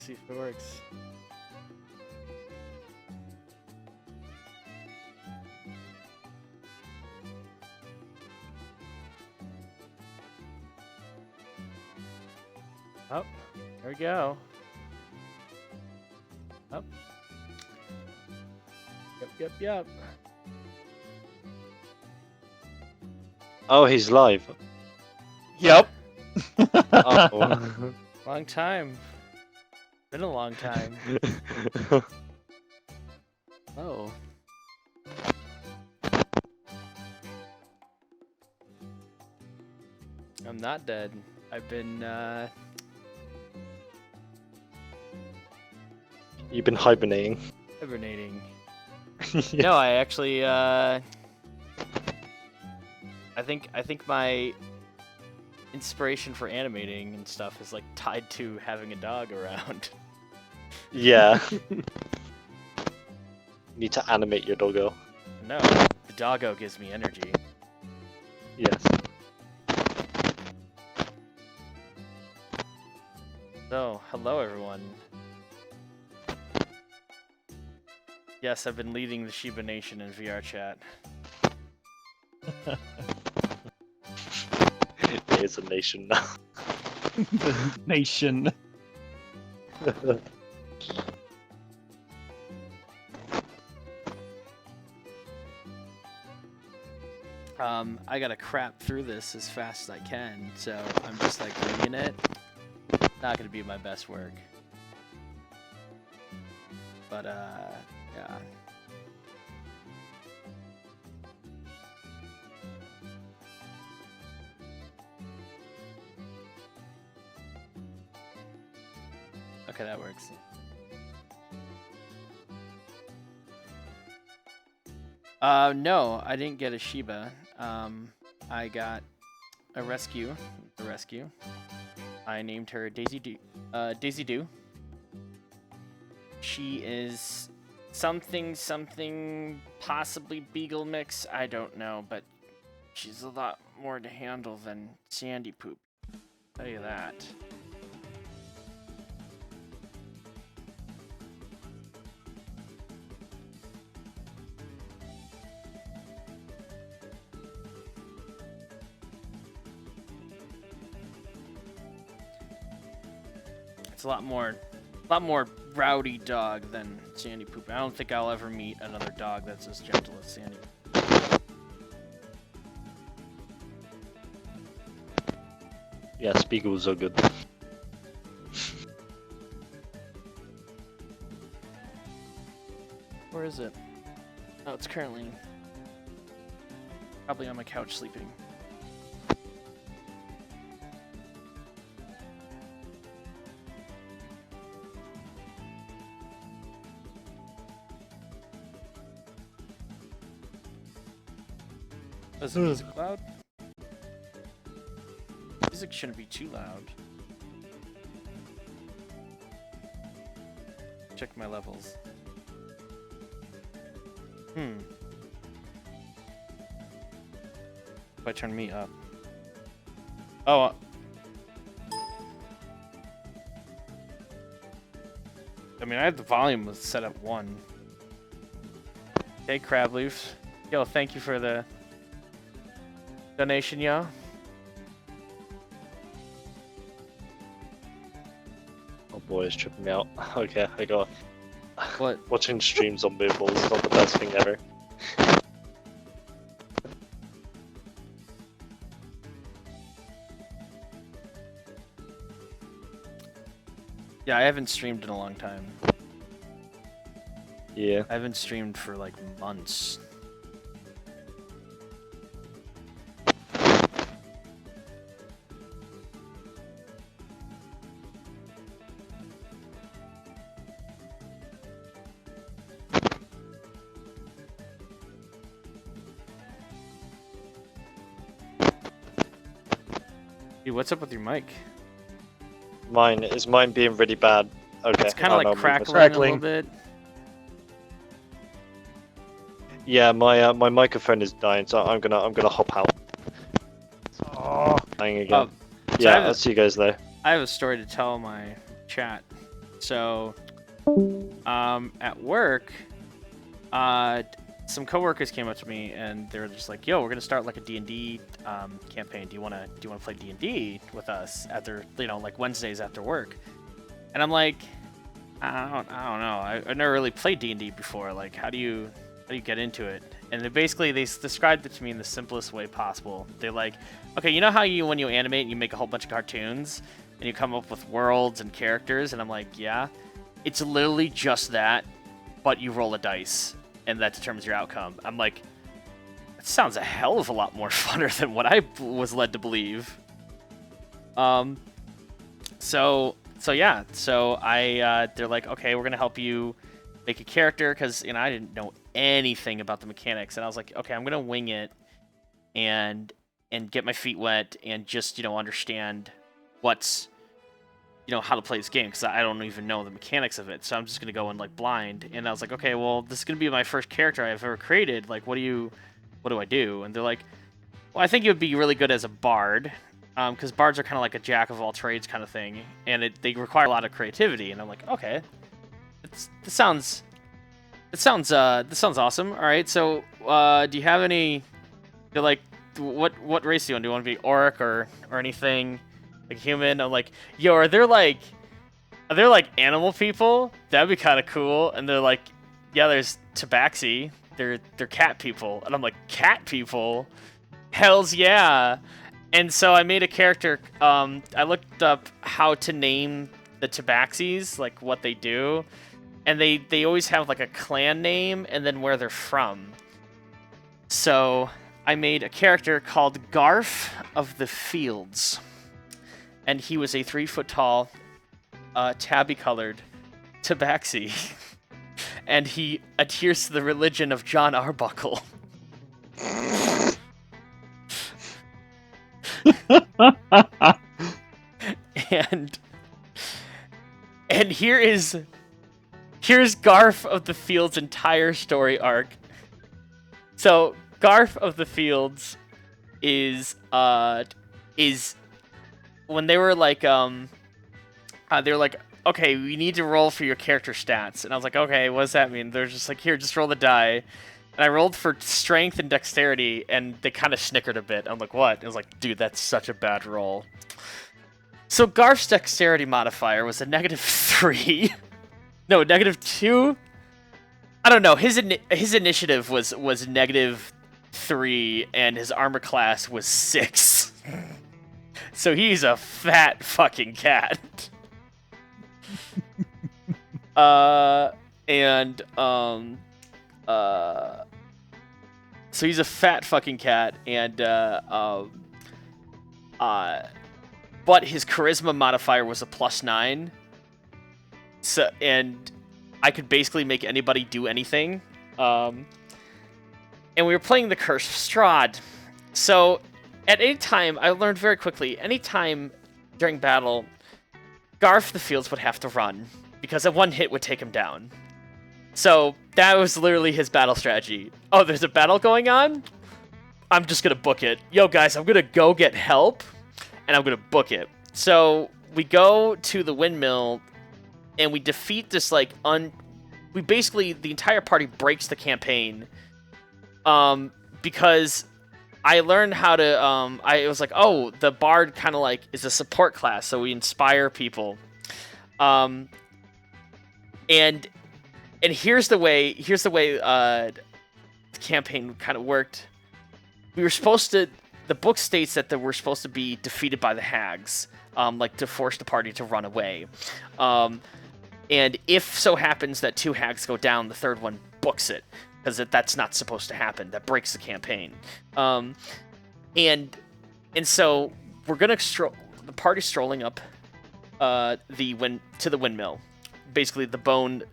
See if it works. Oh, there we go. Up. Yep. Oh, he's live. Yep. Oh. Long time. Been a long time. Oh. I'm not dead. I've been, You've been hibernating. hibernating. Yeah. No, I actually, I think my inspiration for animating and stuff is like tied to having a dog around. Yeah. Need to animate your doggo. No, the doggo gives me energy. Yes. So, hello everyone. Yes, I've been leading the Shiba Nation in VR chat. It is a nation now. The nation. I gotta crap through this as fast as I can, so I'm just like reading it. Not gonna be my best work. But, yeah. Okay, that works. No, I didn't get a Shiba. I got a rescue. I named her Daisy Doo. She is something, possibly Beagle mix. I don't know, but she's a lot more to handle than Sandy Poop. I'll tell you that. It's a lot more rowdy dog than Sandy Poop. I don't think I'll ever meet another dog that's as gentle as Sandy. Yeah, Beagles are good. Where is it? Oh, it's currently probably on my couch sleeping. Is the music loud? Music shouldn't be too loud. Check my levels. If I turn me up. Oh. I mean, I had the volume set at 1. Hey, Crableaf. Yo, thank you for the donation, yo. Oh boy, it's tripping me out. Okay, I got. What? Watching streams on mobile is not the best thing ever. Yeah, I haven't streamed in a long time. Yeah. I haven't streamed for like months. Dude, what's up with your mic? Is mine being really bad? Okay. It's kind of like crackling a little bit. Yeah, my my microphone is dying, so I'm gonna hop out. Oh. Dying again. So yeah, I'll see you guys there. I have a story to tell my chat. So, at work, some coworkers came up to me and they were just like, "Yo, we're gonna start like a D&D campaign. Do you wanna play D&D with us after, like Wednesdays after work?" And I'm like, I don't know. I've never really played D&D before. Like, how do you get into it? And they described it to me in the simplest way possible. They're like, okay, you know how when you animate, you make a whole bunch of cartoons and you come up with worlds and characters? And I'm like, yeah. It's literally just that, but you roll a dice, and that determines your outcome. I'm like, that sounds a hell of a lot more funner than what I was led to believe. So they're like, okay, we're gonna help you make a character, because I didn't know anything about the mechanics, and I was like, okay, I'm gonna wing it and get my feet wet and just understand what's how to play this game, because I don't even know the mechanics of it. So I'm just gonna go in like blind. And I was like, okay, well, this is gonna be my first character I've ever created. Like, what do I do? And they're like, well, I think you would be really good as a bard, because bards are kind of like a jack of all trades kind of thing, and they require a lot of creativity. And I'm like, okay, this sounds awesome. All right, so do you have any? They're like, what race do you want? Do you want to be orc or anything? Like human? I'm like, yo, are there like animal people? That'd be kind of cool. And they're like, yeah, there's tabaxi. They're cat people. And I'm like, cat people? Hells yeah. And so I made a character. I looked up how to name the tabaxis, like what they do, and they always have like a clan name and then where they're from. So I made a character called Garf of the Fields. And he was a 3-foot-tall, tabby-colored tabaxi. And he adheres to the religion of John Arbuckle. and here's Garf of the Fields' entire story arc. So Garf of the Fields is when they were like, they were like, okay, we need to roll for your character stats. And I was like, okay, what does that mean? They're just like, here, just roll the die. And I rolled for strength and dexterity, and they kind of snickered a bit. I'm like, what? I was like, dude, that's such a bad roll. So Garf's dexterity modifier was a -3. No, -2. I don't know. His initiative was -3, and his armor class was 6. So he's a fat fucking cat. So he's a fat fucking cat, and but his charisma modifier was a +9. So, and I could basically make anybody do anything. And we were playing the Curse of Strahd. So at any time, I learned very quickly, anytime during battle, Garf the Fields would have to run, because a one hit would take him down. So that was literally his battle strategy. Oh, there's a battle going on? I'm just gonna book it. Yo, guys, I'm gonna go get help, and I'm gonna book it. So we go to the windmill, and we defeat this, like, we basically, the entire party breaks the campaign, because I learned how to, it was like, oh, the bard kind of, like, is a support class, so we inspire people. And here's the way the campaign kind of worked. We were supposed to, the book states that we're supposed to be defeated by the hags, like to force the party to run away. And if so happens that 2 hags go down, the third one books it, because that's not supposed to happen. That breaks the campaign. And so we're gonna the party's strolling up to the windmill, basically the bone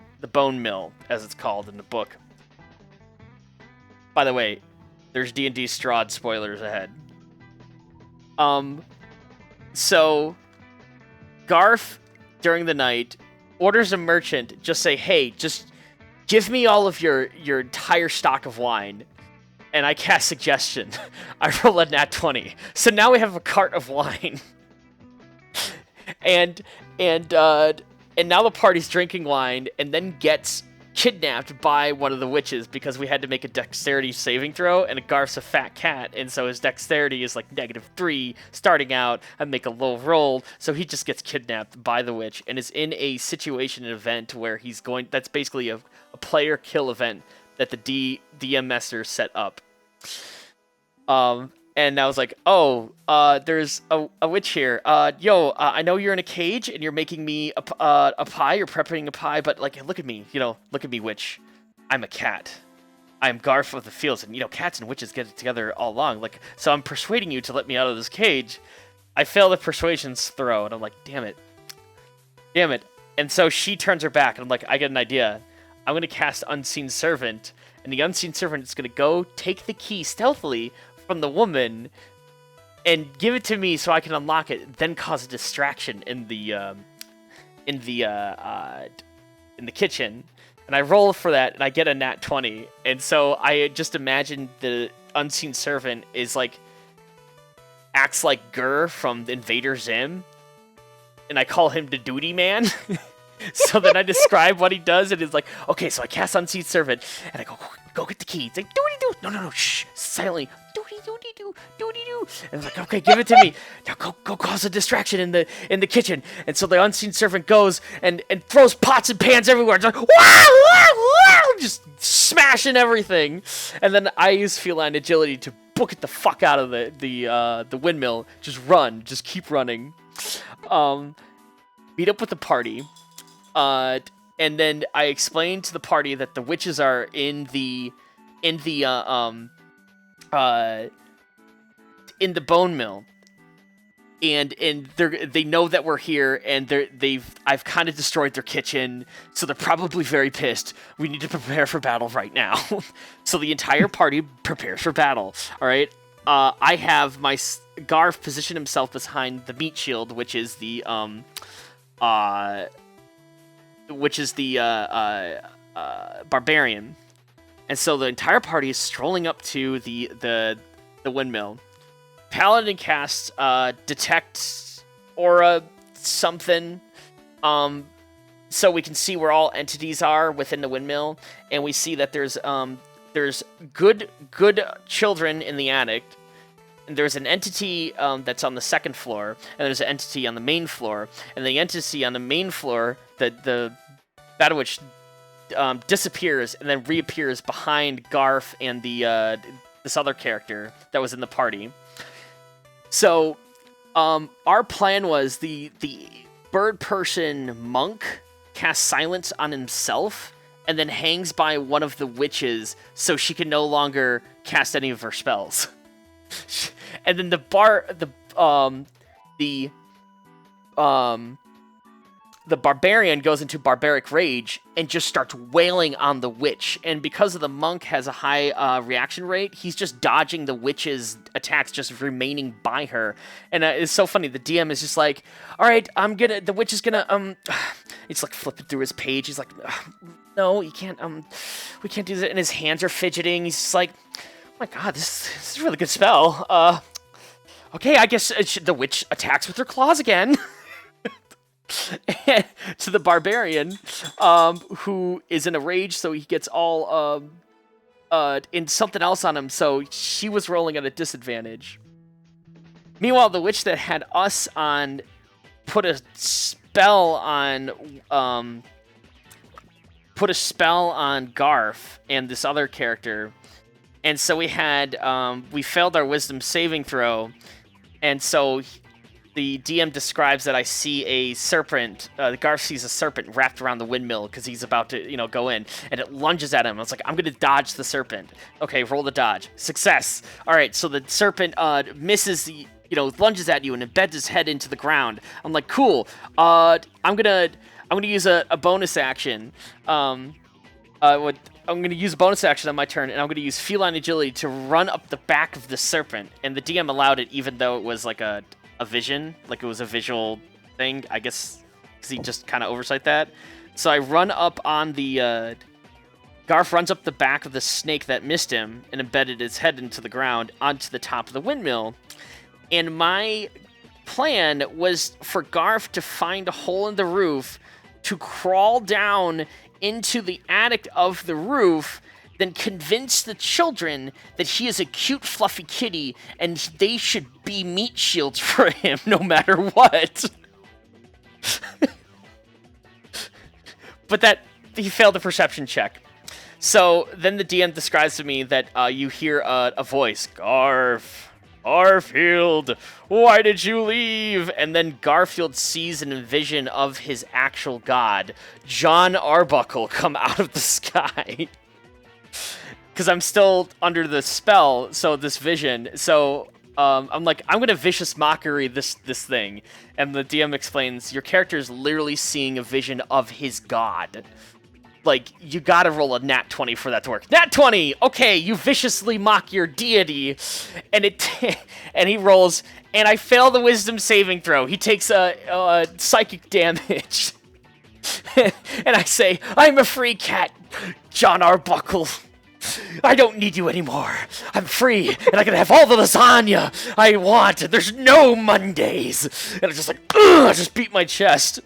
mill, as it's called in the book. By the way, there's D&D Strahd spoilers ahead. So Garf, during the night, orders a merchant, just say, hey, just give me all of your entire stock of wine. And I cast suggestion. I roll a nat 20. So now we have a cart of wine. and And now the party's drinking wine and then gets kidnapped by one of the witches because we had to make a dexterity saving throw, and Garf's a fat cat, and so his dexterity is like -3 starting out. I make a low roll, so he just gets kidnapped by the witch and is in a situation, an event where he's going. That's basically a player kill event that the DM master set up. And I was like, oh, there's a witch here. I know you're in a cage and you're making me a pie. You're prepping a pie, but like, look at me, look at me, witch. I'm a cat. I'm Garf of the Fields, and cats and witches get together all along. Like, so I'm persuading you to let me out of this cage. I fail the persuasion throw, and I'm like, damn it. And so she turns her back, and I'm like, I get an idea. I'm gonna cast Unseen Servant, and the Unseen Servant is gonna go take the key stealthily from the woman and give it to me so I can unlock it, then cause a distraction in the kitchen. And I roll for that and I get a nat 20. And so I just imagine the Unseen Servant is like acts like Gur from Invader Zim, and I call him the Duty Man. So then I describe what he does, and it's like, okay, so I cast Unseen Servant, and I go get the key. It's like, doody-doo. No, shh, silently. Doody-doo. And it's like, okay, give it to me. Now go cause a distraction in the kitchen. And so the Unseen Servant goes and throws pots and pans everywhere. It's like, wow, just smashing everything. And then I use feline agility to book it the fuck out of the windmill. Just keep running. Meet up with the party. And then I explained to the party that the witches are in the bone mill, and they know that we're here, and I've kind of destroyed their kitchen, so they're probably very pissed. We need to prepare for battle right now. So the entire party prepares for battle. All right. I have my Garf position himself behind the meat shield, which is the barbarian. And so the entire party is strolling up to the windmill. Paladin casts detect aura something, so we can see where all entities are within the windmill, and we see that there's good children in the attic, and there's an entity that's on the second floor, and there's an entity on the main floor, and the entity on the main floor, the Battle Witch, disappears and then reappears behind Garf and this other character that was in the party. So, our plan was the bird person monk casts silence on himself and then hangs by one of the witches so she can no longer cast any of her spells. And then the barbarian goes into barbaric rage and just starts wailing on the witch. And because of the monk has a high reaction rate, he's just dodging the witch's attacks, just remaining by her. And it's so funny. The DM is just like, all right, the witch is gonna, he's like flipping through his page. He's like, no, you can't, we can't do that. And his hands are fidgeting. He's just like, oh my God, this is a really good spell. Okay, I guess the witch attacks with her claws again. And to the barbarian, who is in a rage, so he gets all in something else on him, so she was rolling at a disadvantage. Meanwhile, the witch that had us on put a spell on Garf and this other character, and so we failed our wisdom saving throw, and so the DM describes that I see a serpent. Garf sees a serpent wrapped around the windmill because he's about to, go in, and it lunges at him. I was like, I'm gonna dodge the serpent. Okay, roll the dodge. Success. All right, so the serpent misses, lunges at you and embeds his head into the ground. I'm like, cool. I'm gonna use a bonus action. I'm going to use a bonus action on my turn, and I'm going to use feline agility to run up the back of the serpent. And the DM allowed it, even though it was like a vision, like it was a visual thing, I guess, because he just kind of oversight that. So I run up on the... Garf runs up the back of the snake that missed him and embedded his head into the ground onto the top of the windmill. And my plan was for Garf to find a hole in the roof, to crawl down into the attic of the roof, then convince the children that he is a cute, fluffy kitty and they should be meat shields for him no matter what. But that he failed the perception check. So then the DM describes to me that you hear a voice, Garfield, why did you leave? And then Garfield sees an vision of his actual god, John Arbuckle, come out of the sky. Because I'm still under the spell, so this vision. So I'm like, I'm gonna vicious mockery this thing. And the DM explains, your character is literally seeing a vision of his god. Like, you gotta roll a nat 20 for that to work. Nat 20! Okay, you viciously mock your deity. And and he rolls, and I fail the wisdom saving throw. He takes a psychic damage. And I say, I'm a free cat, John Arbuckle. I don't need you anymore. I'm free, and I can have all the lasagna I want. There's no Mondays. And I'm just like, ugh, I just beat my chest.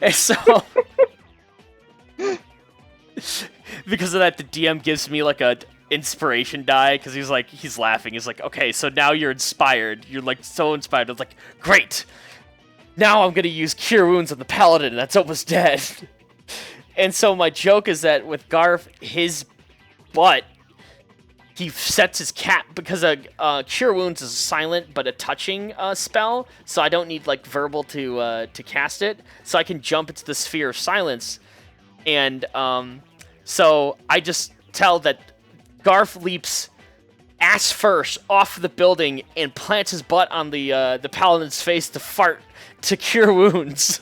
And so... because of that, the DM gives me like a inspiration die, because he's laughing. He's like, okay, so now you're inspired. You're like so inspired. I was like, great. Now I'm gonna use Cure Wounds on the Paladin that's almost dead. And so my joke is that with Garf, his butt, he sets his cat, because Cure Wounds is silent but a touching spell, so I don't need like verbal to cast it. So I can jump into the sphere of silence. And so I just tell that Garf leaps ass first off the building and plants his butt on the paladin's face to fart to Cure Wounds.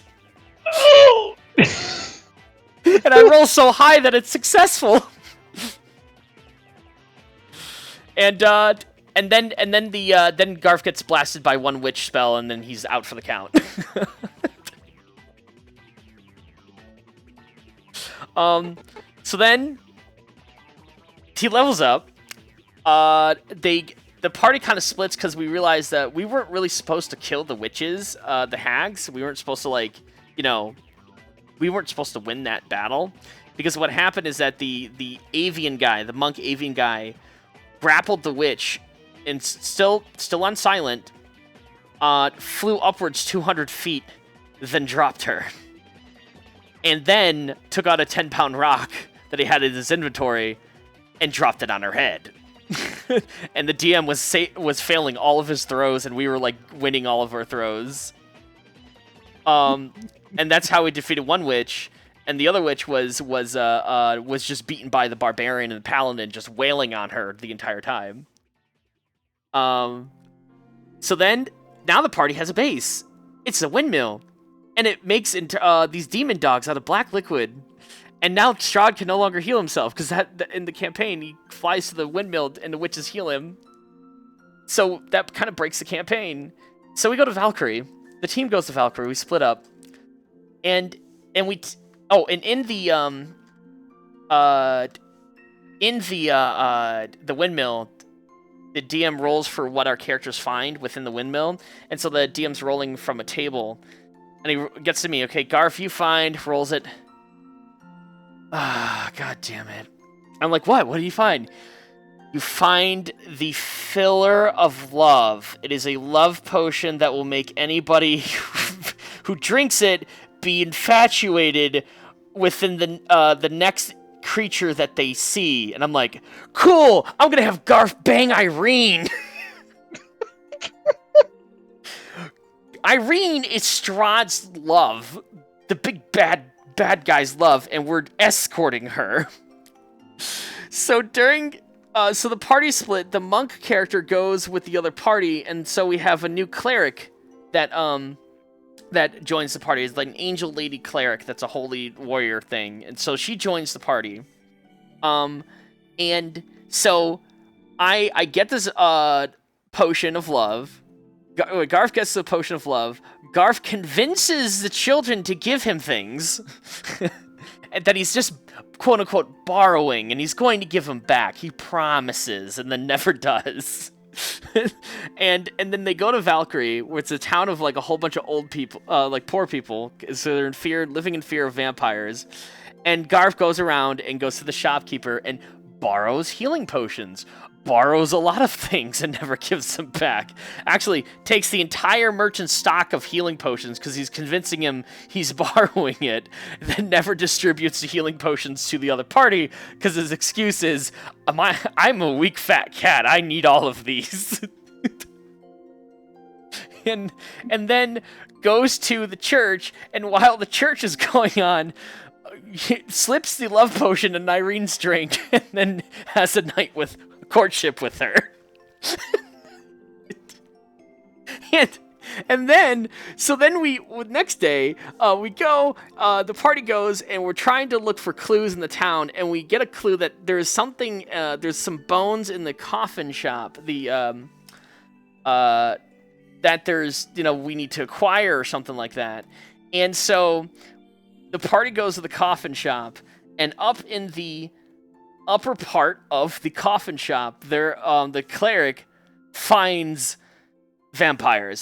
And I roll so high that it's successful. And then Garf gets blasted by one witch spell, and then he's out for the count. So then he levels up. The party kind of splits because we realized that we weren't really supposed to kill the witches, the hags. We weren't supposed to, like, you know, we weren't supposed to win that battle, because what happened is that the avian guy, the monk avian guy, grappled the witch and still on silent, flew upwards 200 feet, then dropped her. And then took out a 10-pound rock that he had in his inventory and dropped it on her head. And the DM was failing all of his throws, and we were like winning all of our throws. And that's how we defeated one witch, and the other witch was just beaten by the barbarian and the paladin, just wailing on her the entire time. So then now the party has a base. It's a windmill. And it makes into these demon dogs out of black liquid. And now Strahd can no longer heal himself, because in the campaign, he flies to the windmill and the witches heal him. So that kind of breaks the campaign. So we go to Valkyrie. The team goes to Valkyrie. We split up. And in the windmill, the DM rolls for what our characters find within the windmill. And so the DM's rolling from a table. And he gets to me, okay, Garf, you find, rolls it. Ah, god damn it. I'm like, what? What do you find? You find the Filler of Love. It is a love potion that will make anybody who drinks it be infatuated within the next creature that they see. And I'm like, cool! I'm gonna have Garf bang Irene! Irene is Strahd's love, the big bad guy's love, and we're escorting her. So so the party split. The monk character goes with the other party, and so we have a new cleric that joins the party. It's like an angel lady cleric that's a holy warrior thing, and so she joins the party. And so I get this potion of love. Garf gets the potion of love. Garf convinces the children to give him things and that he's just quote-unquote borrowing, and he's going to give them back. He promises, and then never does. and then they go to Valkyrie, where it's a town of like a whole bunch of old people, like poor people, so they're in fear, living in fear of vampires. And Garf goes around and goes to the shopkeeper and borrows healing potions, borrows a lot of things and never gives them back. Actually, takes the entire merchant's stock of healing potions because he's convincing him he's borrowing it, then never distributes the healing potions to the other party because his excuse is, I'm a weak fat cat, I need all of these. and then goes to the church, and while the church is going on, he slips the love potion in Irene's drink and then has a night with courtship with her. and then we next day we go, the party goes, and we're trying to look for clues in the town, and we get a clue that there's something, there's some bones in the coffin shop, that there's, we need to acquire or something like that. And so the party goes to the coffin shop, and up in the upper part of the coffin shop, there, the cleric finds vampire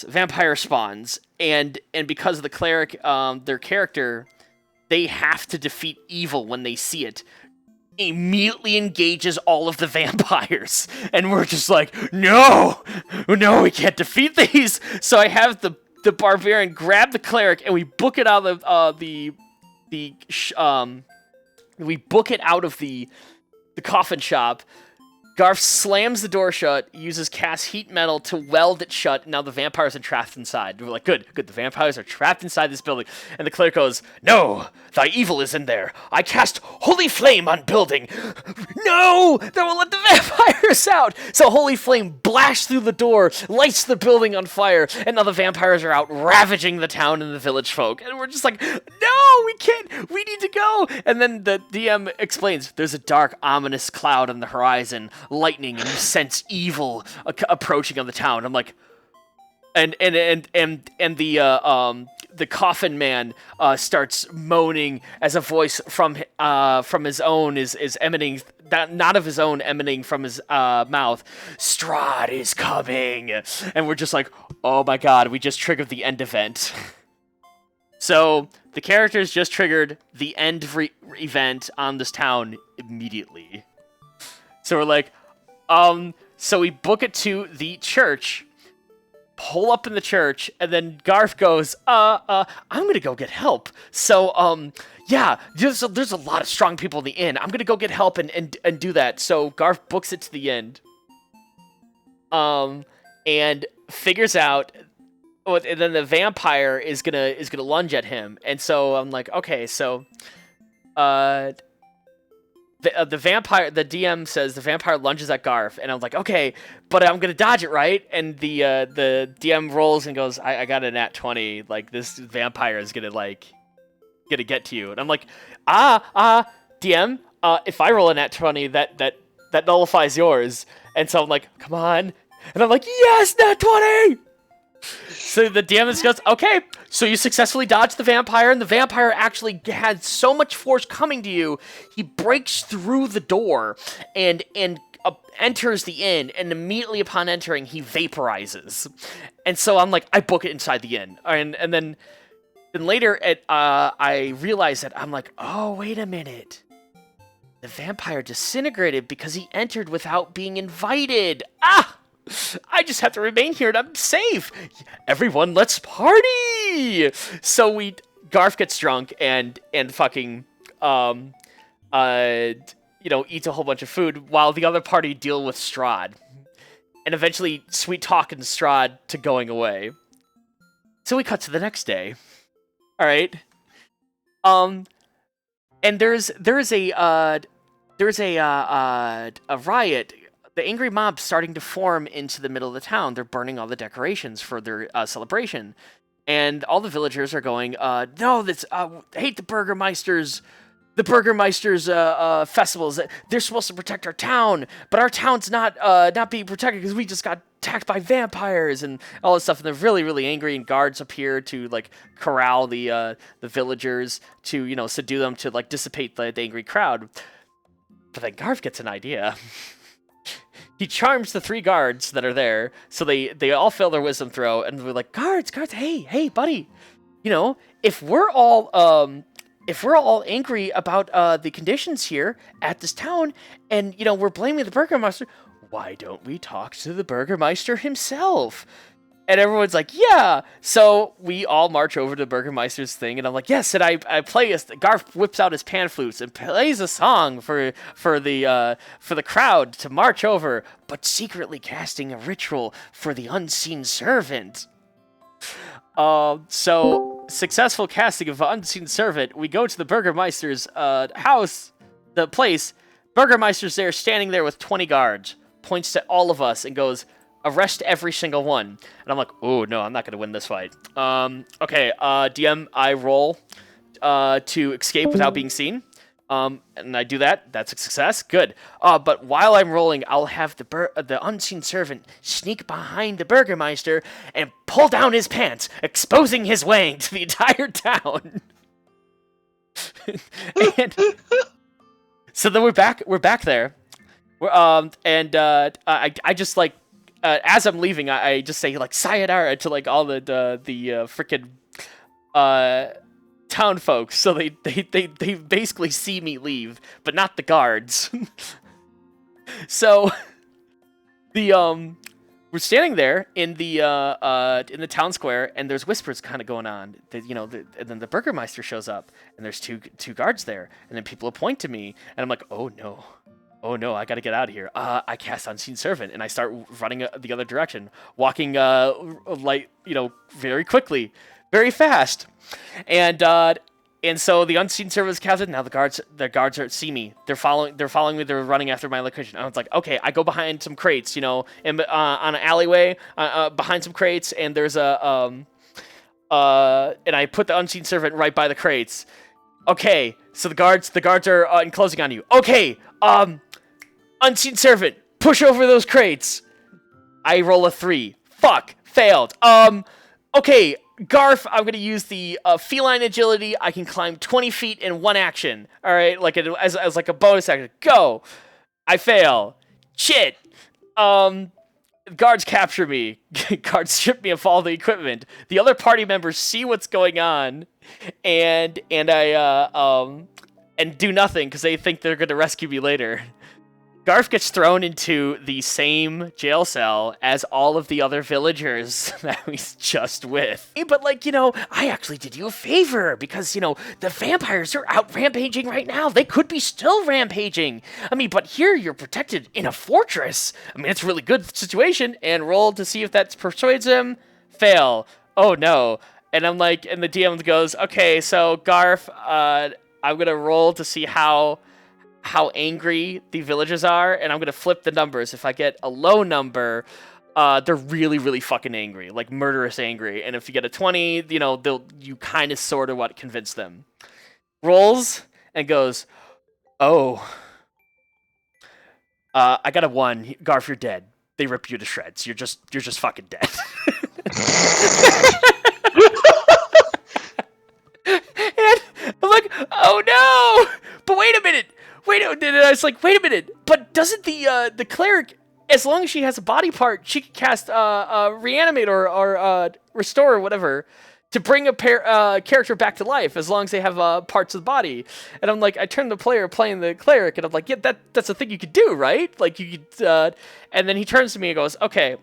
spawns, and because of the cleric, their character, they have to defeat evil when they see it, immediately engages all of the vampires, and we're just like, no, we can't defeat these. So I have the barbarian grab the cleric, and we book it out of the coffin shop. Garf slams the door shut, uses cast heat metal to weld it shut, and now the vampires are trapped inside. We're like, good, the vampires are trapped inside this building. And the cleric goes, no, thy evil is in there. I cast holy flame on building. No, that will let the vampires out. So holy flame blasts through the door, lights the building on fire, and now the vampires are out ravaging the town and the village folk. And we're just like, no, we can't, we need to go. And then the DM explains, there's a dark, ominous cloud on the horizon, lightning, and you sense evil approaching on the town. I'm like, and the coffin man starts moaning as a voice from his own is emanating, that not of his own, emanating from his mouth. Strahd is coming, and we're just like, oh my god, we just triggered the end event. So the characters just triggered the end event on this town immediately. So we're like, so we book it to the church, pull up in the church, and then Garf goes, I'm gonna go get help. So, yeah, there's a lot of strong people in the inn. I'm gonna go get help and do that. So Garf books it to the inn, and figures out, and then the vampire is gonna lunge at him. And so I'm like, okay, so, the vampire, the DM says the vampire lunges at Garf, and I'm like, okay, but I'm gonna dodge it, right? And the DM rolls and goes, I got a nat 20, like, this vampire is gonna get to you. And I'm like, DM, if I roll a nat 20, that nullifies yours. And so I'm like, come on. And I'm like, yes, nat 20! So the DM goes, okay, so you successfully dodged the vampire, and the vampire actually had so much force coming to you, he breaks through the door and enters the inn, and immediately upon entering, he vaporizes. And so I'm like, I book it inside the inn. And then later, I realize that I'm like, oh, wait a minute. The vampire disintegrated because he entered without being invited. I just have to remain here and I'm safe. Everyone, let's party. So Garf gets drunk and fucking, eats a whole bunch of food while the other party deal with Strahd. And eventually sweet talking Strahd to going away. So we cut to the next day. All right. And there's a riot. The angry mob starting to form into the middle of the town. They're burning all the decorations for their celebration. And all the villagers are going, no, that's, hate the Burgermeisters. The Burgermeisters festivals. They're supposed to protect our town, but our town's not being protected because we just got attacked by vampires and all this stuff. And they're really, really angry, and guards appear to, like, corral the villagers to, subdue them to, like, dissipate the angry crowd. But then Garf gets an idea. he charms the 3 guards that are there, so they all fail their wisdom throw, and we're like, guards, hey, buddy, you know, if we're all angry about the conditions here at this town, and you know we're blaming the Burgermeister, why don't we talk to the Burgermeister himself? And everyone's like, yeah. So we all march over to Burgermeister's thing, and I'm like, yes. And I play. Garth whips out his pan flutes and plays a song for the crowd to march over, but secretly casting a ritual for the unseen servant. So successful casting of unseen servant. We go to the Burgermeister's house, the place. Burgermeister's there, standing there with 20 guards, points to all of us and goes, arrest every single one. And I'm like, oh no, I'm not gonna win this fight. Okay, DM, I roll to escape without being seen. And I do that. That's a success. Good. But while I'm rolling, I'll have the unseen servant sneak behind the Burgermeister and pull down his pants, exposing his wang to the entire town. And so then we're back there. I just like, as I'm leaving, I just say like sayonara to like all the freaking town folks, so they basically see me leave, but not the guards. So we're standing there in the town square, and there's whispers kind of going on. And then the Burgermeister shows up, and there's two guards there, and then people point to me, and I'm like, oh no, I gotta get out of here. I cast Unseen Servant, and I start running the other direction, walking very quickly, very fast, and so the Unseen Servant is casted. Now the guards see me. They're following me. They're running after my location. I was like, okay, I go behind some crates, on an alleyway, behind some crates, and there's and I put the Unseen Servant right by the crates. Okay, so the guards are enclosing on you. Okay, Unseen Servant, push over those crates. I roll a 3. Fuck, failed. Okay, Garf, I'm gonna use the feline agility. I can climb 20 feet in one action. All right, as like a bonus action. Go. I fail. Shit. Guards capture me. Guards strip me of all the equipment. The other party members see what's going on, and do nothing because they think they're gonna rescue me later. Garf gets thrown into the same jail cell as all of the other villagers that he's just with. But, I actually did you a favor because, the vampires are out rampaging right now. They could be still rampaging. But here you're protected in a fortress. It's a really good situation. And roll to see if that persuades him. Fail. Oh, no. And I'm like, and the DM goes, okay, so Garf, I'm going to roll to see how angry the villagers are, and I'm gonna flip the numbers. If I get a low number, they're really, really fucking angry, like murderous angry. And if you get a 20, you kind of sort of what convince them. Rolls and goes, oh, I got a 1. Garf, you're dead. They rip you to shreds. You're just fucking dead. And I'm like, oh no! But wait a minute. And I was like, wait a minute, but doesn't the cleric, as long as she has a body part, she can cast reanimate or restore or whatever to bring a character back to life as long as they have parts of the body. And I'm like, I turn the player playing the cleric, and I'm like, yeah, that's a thing you could do, right? Like you could. And then he turns to me and goes, okay.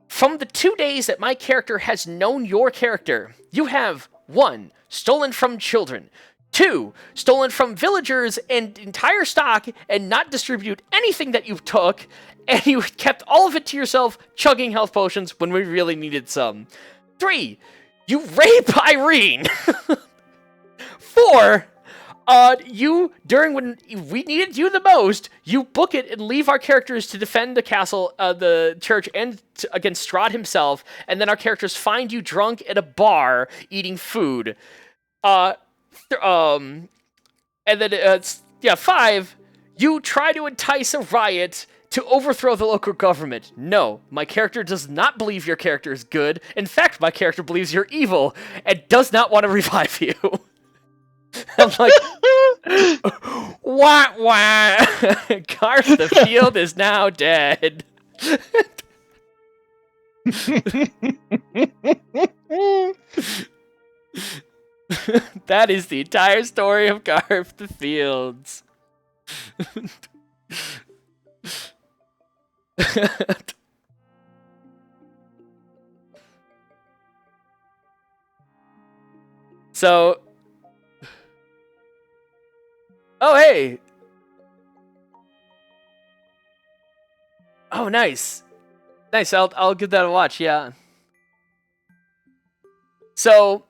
From the 2 days that my character has known your character, you have 1, stolen from children. 2, stolen from villagers and entire stock and not distribute anything that you took, and you kept all of it to yourself, chugging health potions when we really needed some. 3, you rape Irene. 4, during when we needed you the most, you book it and leave our characters to defend the castle, the church, and against Strahd himself, and then our characters find you drunk at a bar eating food. And then 5, you try to entice a riot to overthrow the local government. No, my character does not believe your character is good. In fact, my character believes you're evil and does not want to revive you. I'm like, Wah wah! Garth the Field is now dead. That is the entire story of Garth the Fields. So, oh hey, oh nice, nice. I'll give that a watch. Yeah. So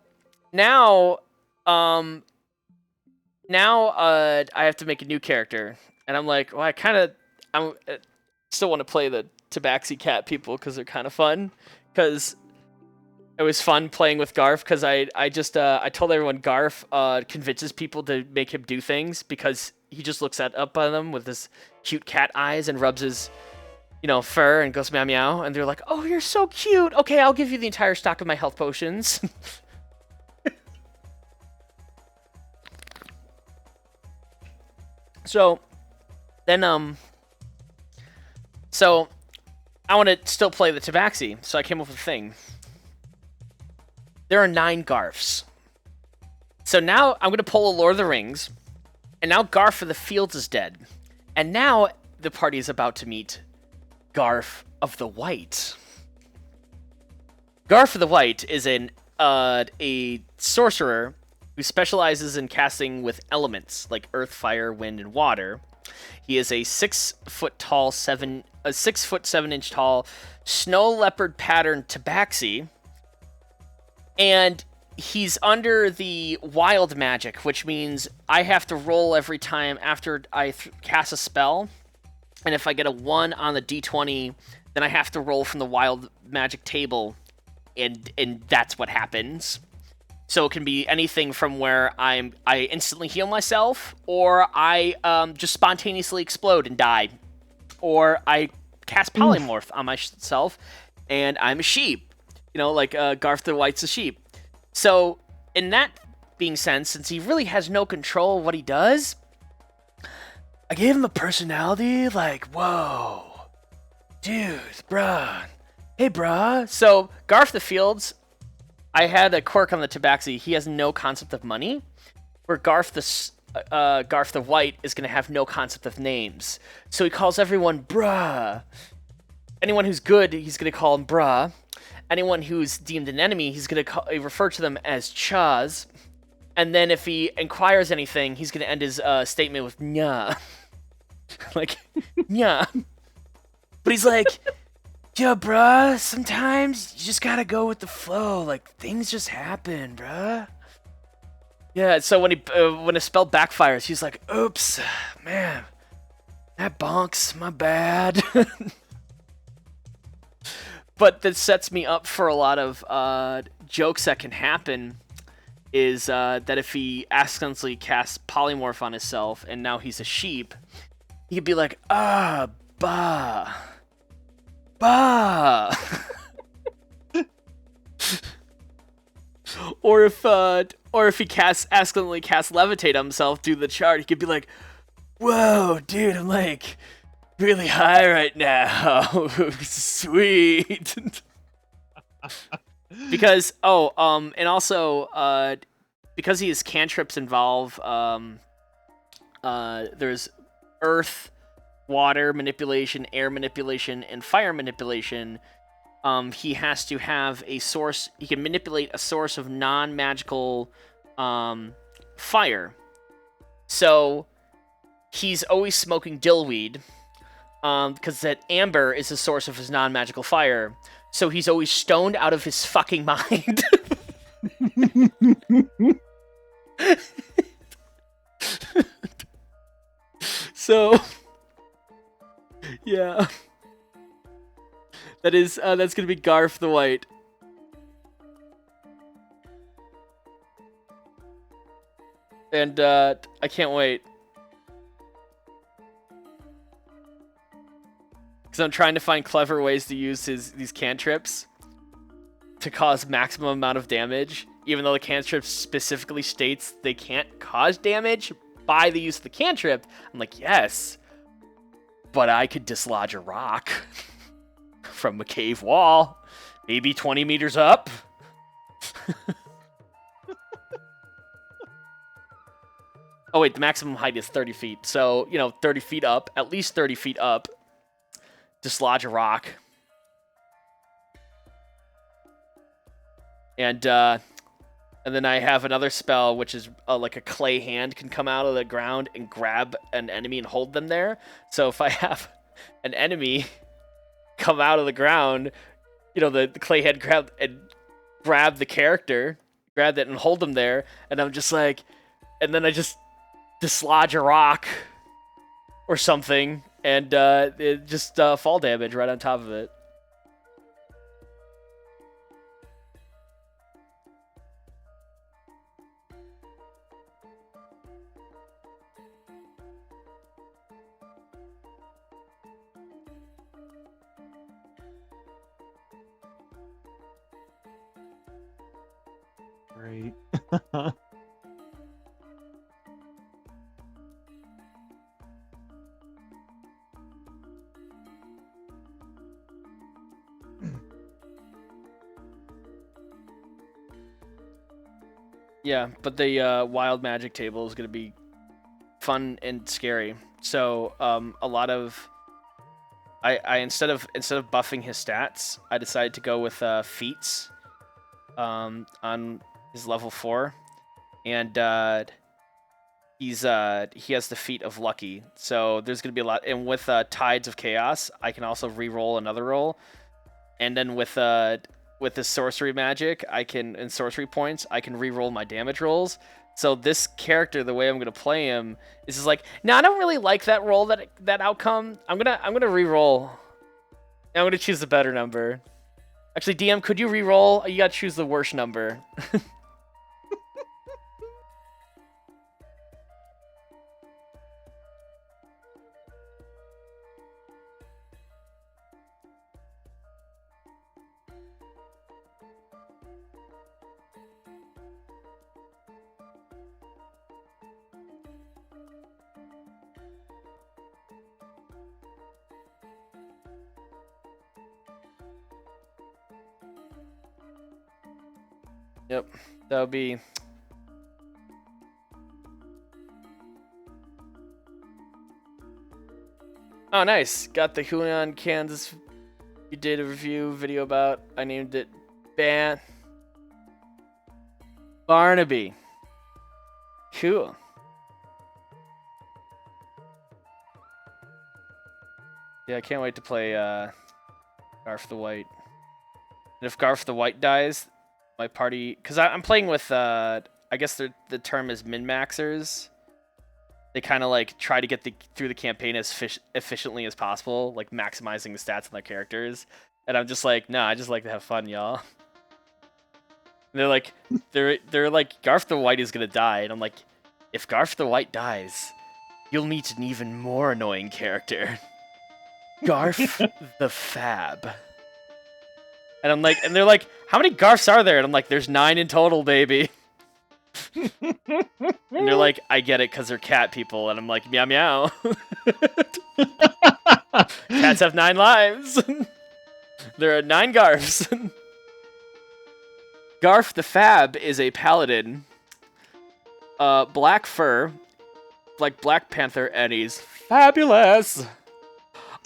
now, I have to make a new character, and I'm like, well, I still want to play the Tabaxi Cat people because they're kind of fun. Because it was fun playing with Garth. Because I told everyone Garth convinces people to make him do things because he just looks up on them with his cute cat eyes and rubs his, fur and goes meow meow, and they're like, oh, you're so cute. Okay, I'll give you the entire stock of my health potions. So, then, so I want to still play the Tabaxi, so I came up with a thing. There are 9 Garths. So now I'm going to pull a Lord of the Rings, and now Garth of the Fields is dead. And now the party is about to meet Garth of the White. Garth of the White is a sorcerer who specializes in casting with elements like earth, fire, wind, and water. He is a 6 foot 7 inch tall snow leopard pattern tabaxi, and he's under the wild magic, which means I have to roll every time after I cast a spell, and if I get a 1 on the d20, then I have to roll from the wild magic table, and that's what happens. So it can be anything from where I instantly heal myself, or I just spontaneously explode and die, or I cast polymorph on myself, and I'm a sheep. Like Garth the White's a sheep. So in that being said, since he really has no control of what he does, I gave him a personality like, whoa, dude, bruh, hey, bruh. So Garth the Fields, I had a quirk on the Tabaxi. He has no concept of money, where Garth the White is going to have no concept of names. So he calls everyone bruh. Anyone who's good, he's going to call him bruh. Anyone who's deemed an enemy, he's going to refer to them as chaz. And then if he inquires anything, he's going to end his statement with nya. Like, nya. But he's like, yeah, bruh, sometimes you just gotta go with the flow. Like, things just happen, bruh. Yeah, so when a spell backfires, he's like, oops, man, that bonks, my bad. But that sets me up for a lot of jokes that can happen, is that if he accidentally casts polymorph on himself and now he's a sheep, he could be like, bah. Or if he accidentally casts levitate on himself through the chart, he could be like, whoa, dude, I'm like really high right now. Sweet. Because and also because his cantrips involve there's earth, water manipulation, air manipulation, and fire manipulation. He has to have a source. He can manipulate a source of non-magical fire. So he's always smoking dillweed, because that amber is the source of his non-magical fire. So he's always stoned out of his fucking mind. So, yeah. That's gonna be Garth the White. And I can't wait. Because I'm trying to find clever ways to use these cantrips to cause maximum amount of damage, even though the cantrip specifically states they can't cause damage. by the use of the cantrip, I'm like, yes, but I could dislodge a rock from a cave wall, maybe 20 meters up. Oh wait, the maximum height is 30 feet. So, 30 feet up, at least 30 feet up, dislodge a rock. And then I have another spell, which is like a clay hand can come out of the ground and grab an enemy and hold them there. So if I have an enemy come out of the ground, the clay hand grab the character, grab it and hold them there, and I'm just like, and then I just dislodge a rock or something, and it just fall damage right on top of it. Great. Yeah, but the wild magic table is going to be fun and scary. So a lot of I instead of buffing his stats, I decided to go with feats on his level 4, and he has the feat of lucky. So there's going to be a lot, and with tides of chaos, I can also re-roll another roll, and then with the sorcery magic, and sorcery points, I can re-roll my damage rolls. So this character, the way I'm gonna play him, is just like, no, I don't really like that roll, that outcome. I'm gonna re-roll. I'm gonna choose the better number. Actually, DM, could you re-roll? You gotta choose the worst number. Yep, that would be. Oh, nice. Got the Hunan, Kansas. You did a review video about. I named it Barnaby. Cool. Yeah, I can't wait to play Garth the White. And if Garth the White dies, my party, because I'm playing with I guess the term is min-maxers. They kind of like try to get through the campaign as efficiently as possible, like maximizing the stats on their characters. And I'm just like, nah, I just like to have fun, y'all. And they're like, Garth the White is gonna die, and I'm like, if Garth the White dies, you'll meet an even more annoying character, Garth the Fab. And I'm like, and they're like, how many Garths are there? And I'm like, there's 9 in total, baby. And they're like, I get it, because they're cat people. And I'm like, meow meow. Cats have 9 lives. There are 9 Garths. Garth the Fab is a paladin. Black fur, like Black Panther, and he's fabulous.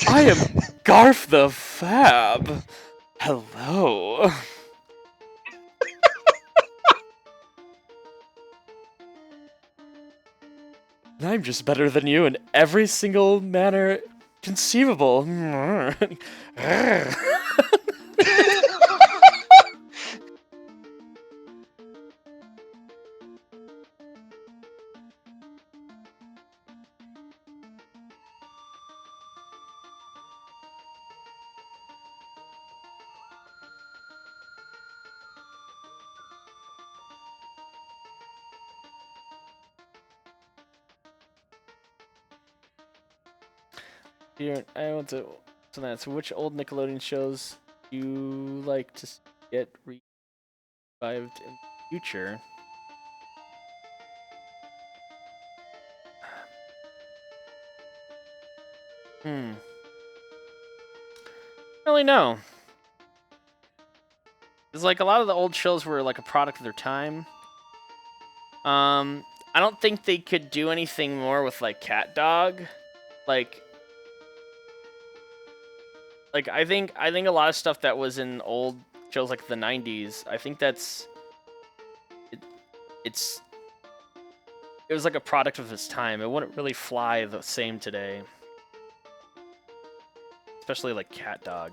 I am Garth the Fab. Hello. And I'm just better than you in every single manner conceivable. Here, I want to. So that's which old Nickelodeon shows you like to get revived in the future? Really no. It's like a lot of the old shows were like a product of their time. I don't think they could do anything more with like Cat Dog. Like I think a lot of stuff that was in old shows like the 90s, I think that's it was like a product of its time. It wouldn't really fly the same today. Especially like Cat Dog.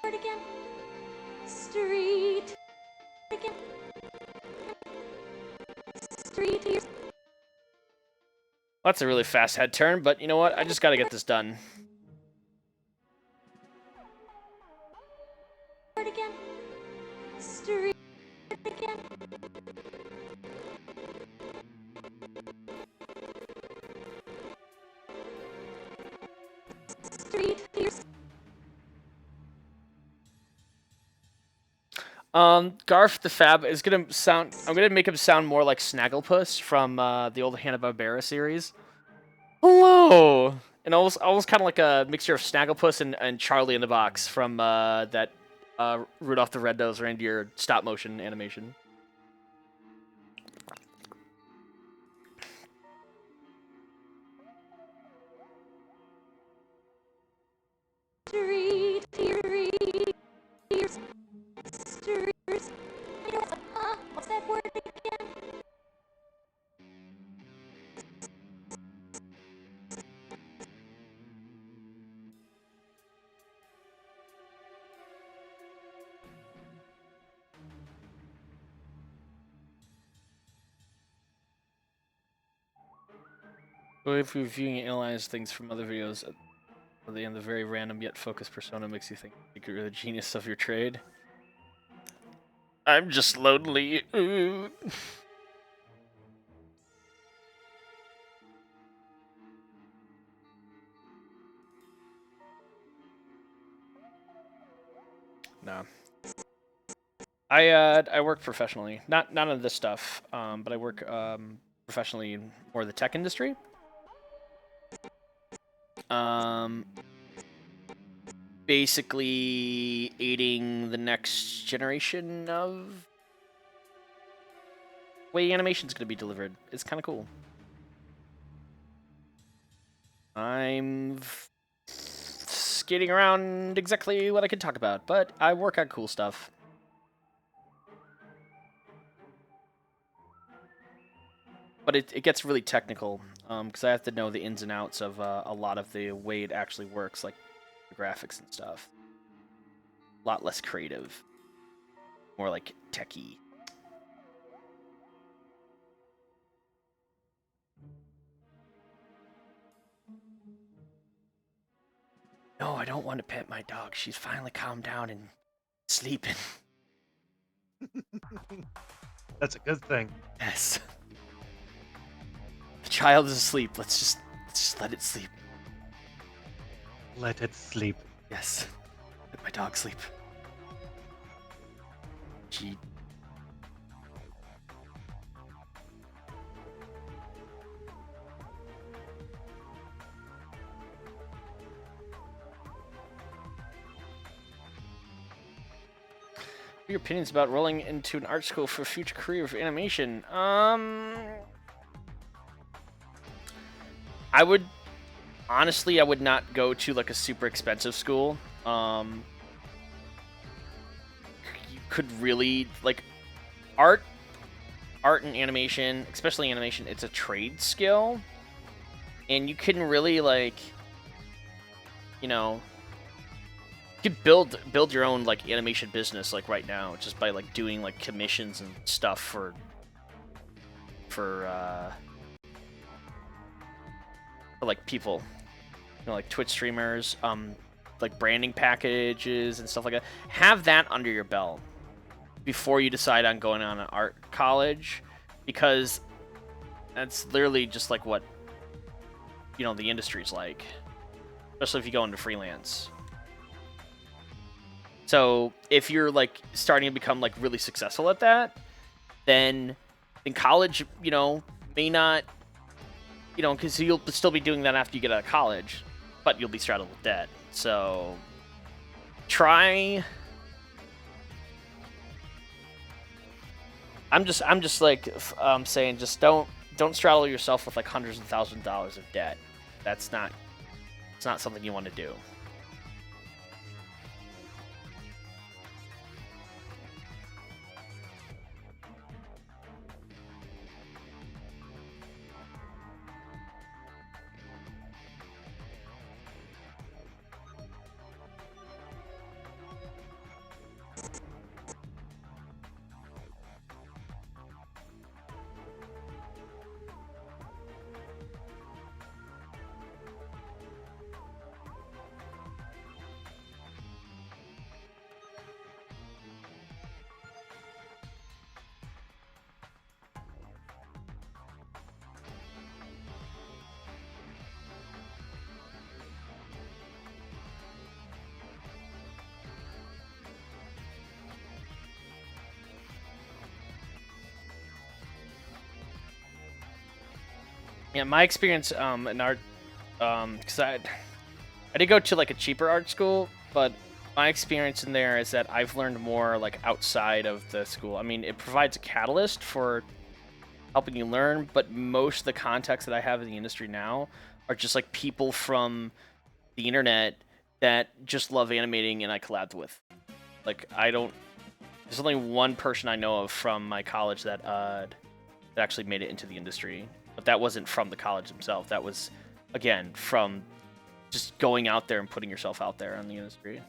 Again. Street. Again. Street. That's a really fast head turn, but you know what? I just gotta get this done. Again. Street. Again. Street. Garth the Fab is gonna sound. I'm gonna make him sound more like Snagglepuss from the old Hanna-Barbera series. Hello, and almost kind of like a mixture of Snagglepuss and Charlie in the Box from that Rudolph the Red-Nosed Reindeer stop-motion animation. Street. What's that word again? Well, if you're reviewing and analyze things from other videos, at the end, the very random yet focused persona makes you think you're the genius of your trade. I'm just lonely. Ooh. No. I work professionally, not on this stuff, but I work professionally in more of the tech industry. Basically aiding the next generation of way animation's gonna be delivered. It's kind of cool. I'm skating around exactly what I can talk about, but I work on cool stuff. But it gets really technical, because I have to know the ins and outs of a lot of the way it actually works, like the graphics and stuff. A lot less creative. More like techie. No, I don't want to pet my dog. She's finally calmed down and sleeping. That's a good thing. Yes. The child is asleep. Let's just let it sleep. Let it sleep. Yes. Let my dog sleep. Gee. Your opinions about rolling into an art school for a future career of animation? I would honestly, I would not go to like a super expensive school. You could really like art and animation, especially animation. It's a trade skill, and you can really like, you know, you could build your own like animation business like right now just by like doing like commissions and stuff for like people, you know, like Twitch streamers, like branding packages and stuff like that. Have that under your belt before you decide on going on an art college, because that's literally just like what, you know, the industry's like, especially if you go into freelance. So if you're like starting to become like really successful at that, then in college, you know, may not, you know, because you'll still be doing that after you get out of college, but you'll be straddled with debt. So try. I'm just like saying, just don't straddle yourself with like hundreds of thousands of dollars of debt. It's not something you want to do. Yeah, my experience in art, because I did go to like a cheaper art school, but my experience in there is that I've learned more like outside of the school. I mean, it provides a catalyst for helping you learn, but most of the contacts that I have in the industry now are just like people from the internet that just love animating and I collabed with. Like, there's only one person I know of from my college that actually made it into the industry. But that wasn't from the college themselves. That was, again, from just going out there and putting yourself out there in the industry.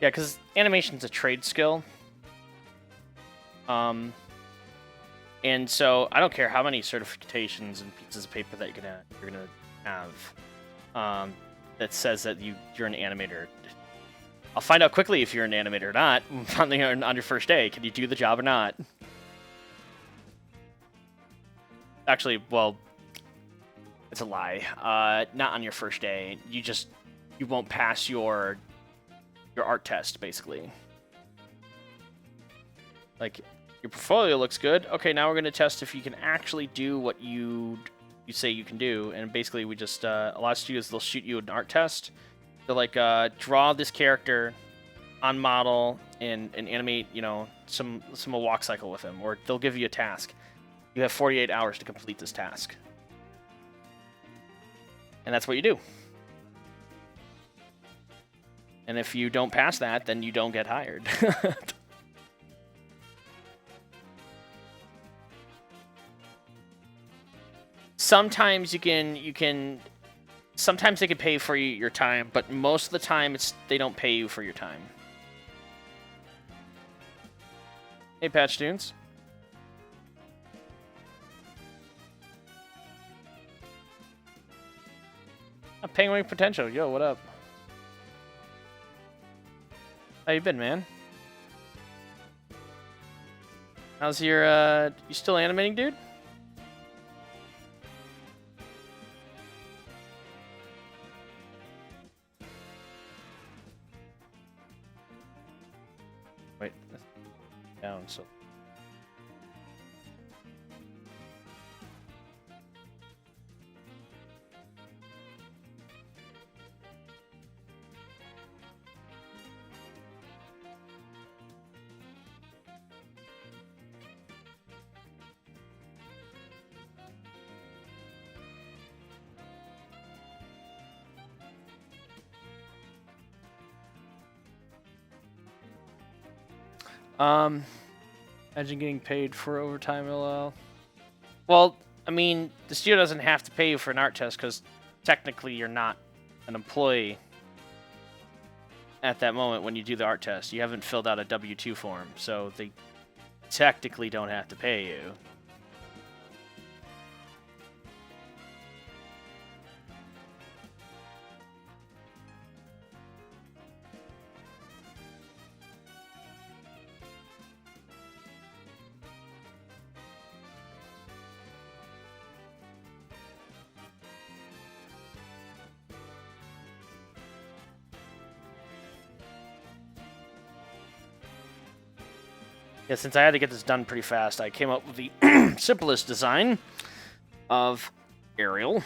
Yeah, because animation's a trade skill. And so I don't care how many certifications and pieces of paper that you're gonna have that says that you're an animator. I'll find out quickly if you're an animator or not on your first day. Can you do the job or not? Actually, well, it's a lie. Not on your first day. You won't pass your art test, basically. Like, your portfolio looks good. Okay, now we're going to test if you can actually do what you say you can do. And basically, we just a lot of studios, they'll shoot you an art test. They'll like draw this character on model and animate, you know, some walk cycle with him, or they'll give you a task. You have 48 hours to complete this task, and that's what you do. And if you don't pass that, then you don't get hired. Sometimes you can sometimes they can pay for your time, but most of the time they don't pay you for your time. Hey, Patch Dunes. Penguin Potential. Yo, what up? How you been, man? How's your, you still animating, dude? Imagine getting paid for overtime, LL. Well, I mean, the studio doesn't have to pay you for an art test because technically you're not an employee at that moment when you do the art test. You haven't filled out a W-2 form, so they technically don't have to pay you. Yeah, since I had to get this done pretty fast, I came up with the simplest design of Ariel,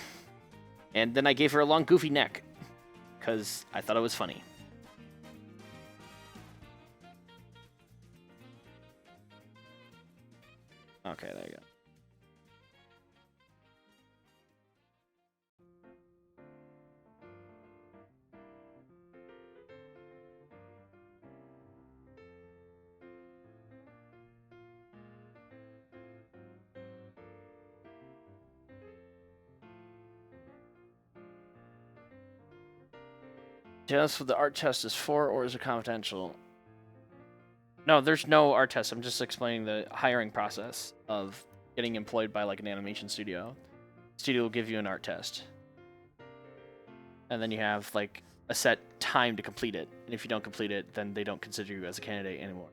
and then I gave her a long, goofy neck, because I thought it was funny. Okay, there you go. Just what the art test is for, or is it confidential? No, there's no art test. I'm just explaining the hiring process of getting employed by like an animation studio. Studio will give you an art test, and then you have like a set time to complete it. And if you don't complete it, then they don't consider you as a candidate anymore.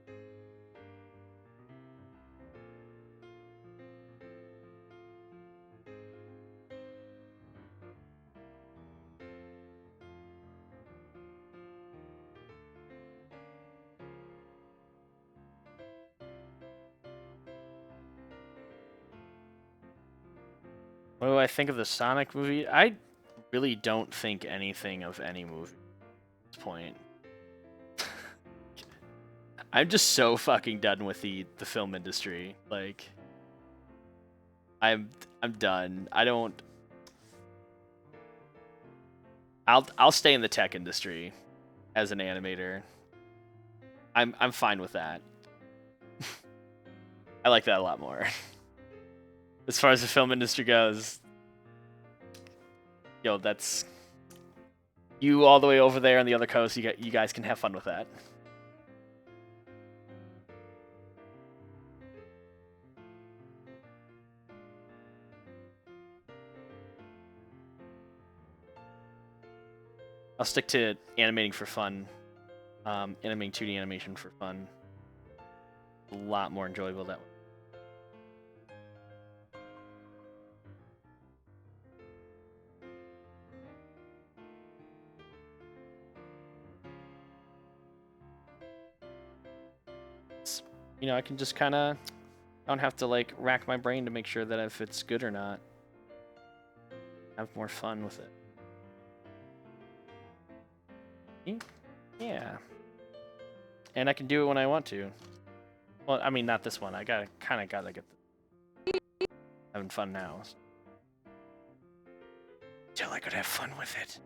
What do I think of the Sonic movie? I really don't think anything of any movie at this point. I'm just so fucking done with the film industry. Like, I'm done. I don't. I'll stay in the tech industry as an animator. I'm fine with that. I like that a lot more. As far as the film industry goes, yo, that's you all the way over there on the other coast. You guys can have fun with that. I'll stick to animating for fun. Animating 2D animation for fun. A lot more enjoyable that way. You know, I can just kind of, I don't have to like rack my brain to make sure that if it's good or not. Have more fun with it. Yeah. And I can do it when I want to. Well, I mean, not this one. I kind of gotta get having fun now. Till I could have fun with it.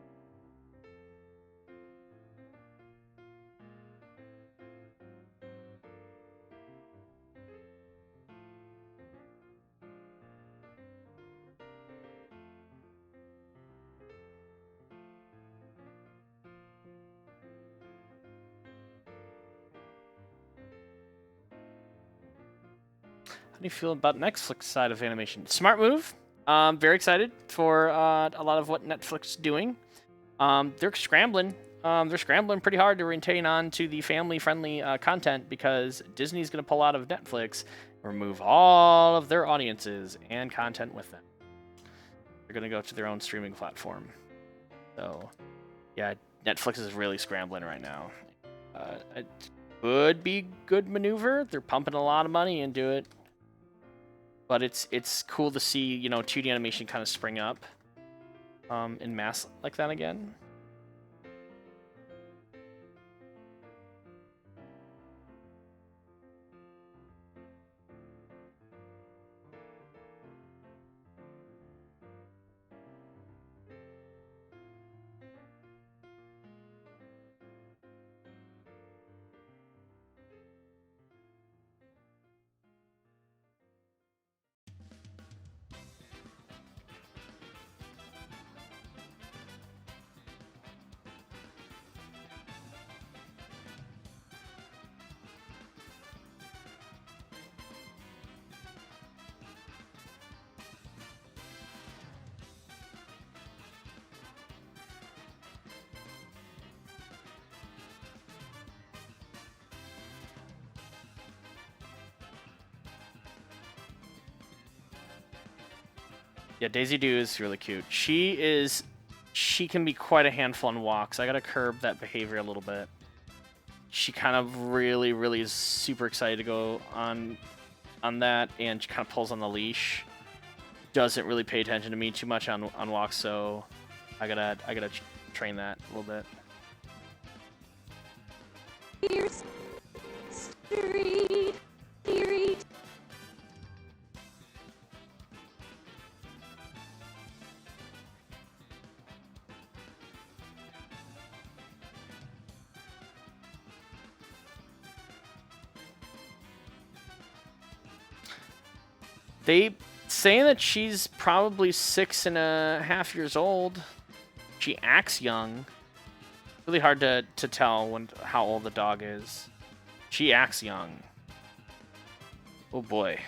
How do you feel about Netflix side of animation? Smart move. Very excited for a lot of what Netflix is doing. They're scrambling. They're scrambling pretty hard to retain on to the family-friendly content because Disney's going to pull out of Netflix, remove all of their audiences and content with them. They're going to go to their own streaming platform. So, yeah, Netflix is really scrambling right now. It could be good maneuver. They're pumping a lot of money into it. But it's cool to see, you know, 2D animation kind of spring up in mass like that again. Yeah, Daisy Doo is really cute. She can be quite a handful on walks. I gotta curb that behavior a little bit. She kind of really is super excited to go on that, and she kind of pulls on the leash. Doesn't really pay attention to me too much on walks, so I gotta train that a little bit. Here's street. Street. They say that she's probably 6.5 years old. She acts young. Really hard to tell how old the dog is. She acts young. Oh boy.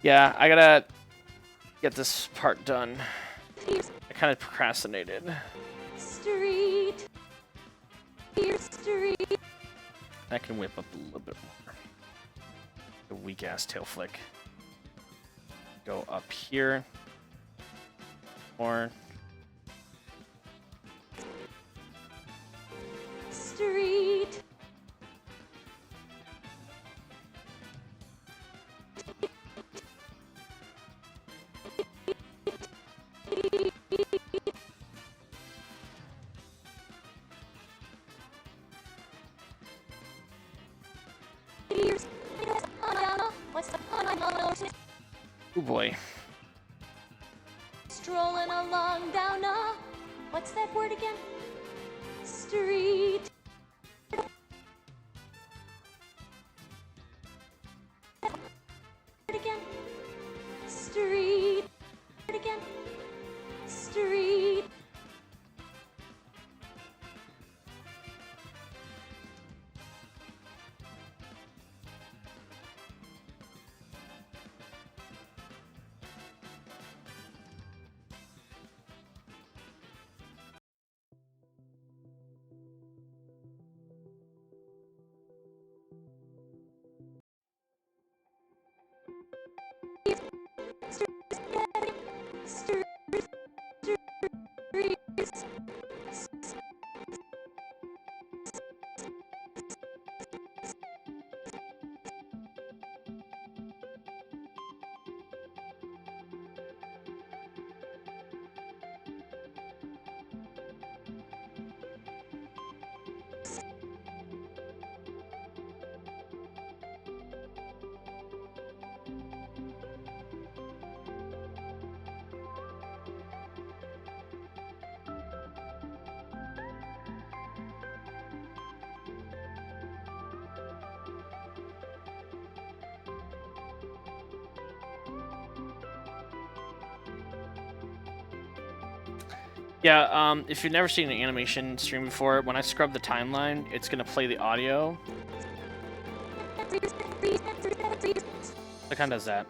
Yeah, I gotta get this part done. I kind of procrastinated. Street. Here's street. I can whip up a little bit more. The weak ass tail flick. Go up here. More. Street. Here's what's the Oh boy. strolling along down a what's that word again? Street. Again. Street. Again. Street. Yeah, if you've never seen an animation stream before, when I scrub the timeline, it's gonna play the audio. It kind of does that.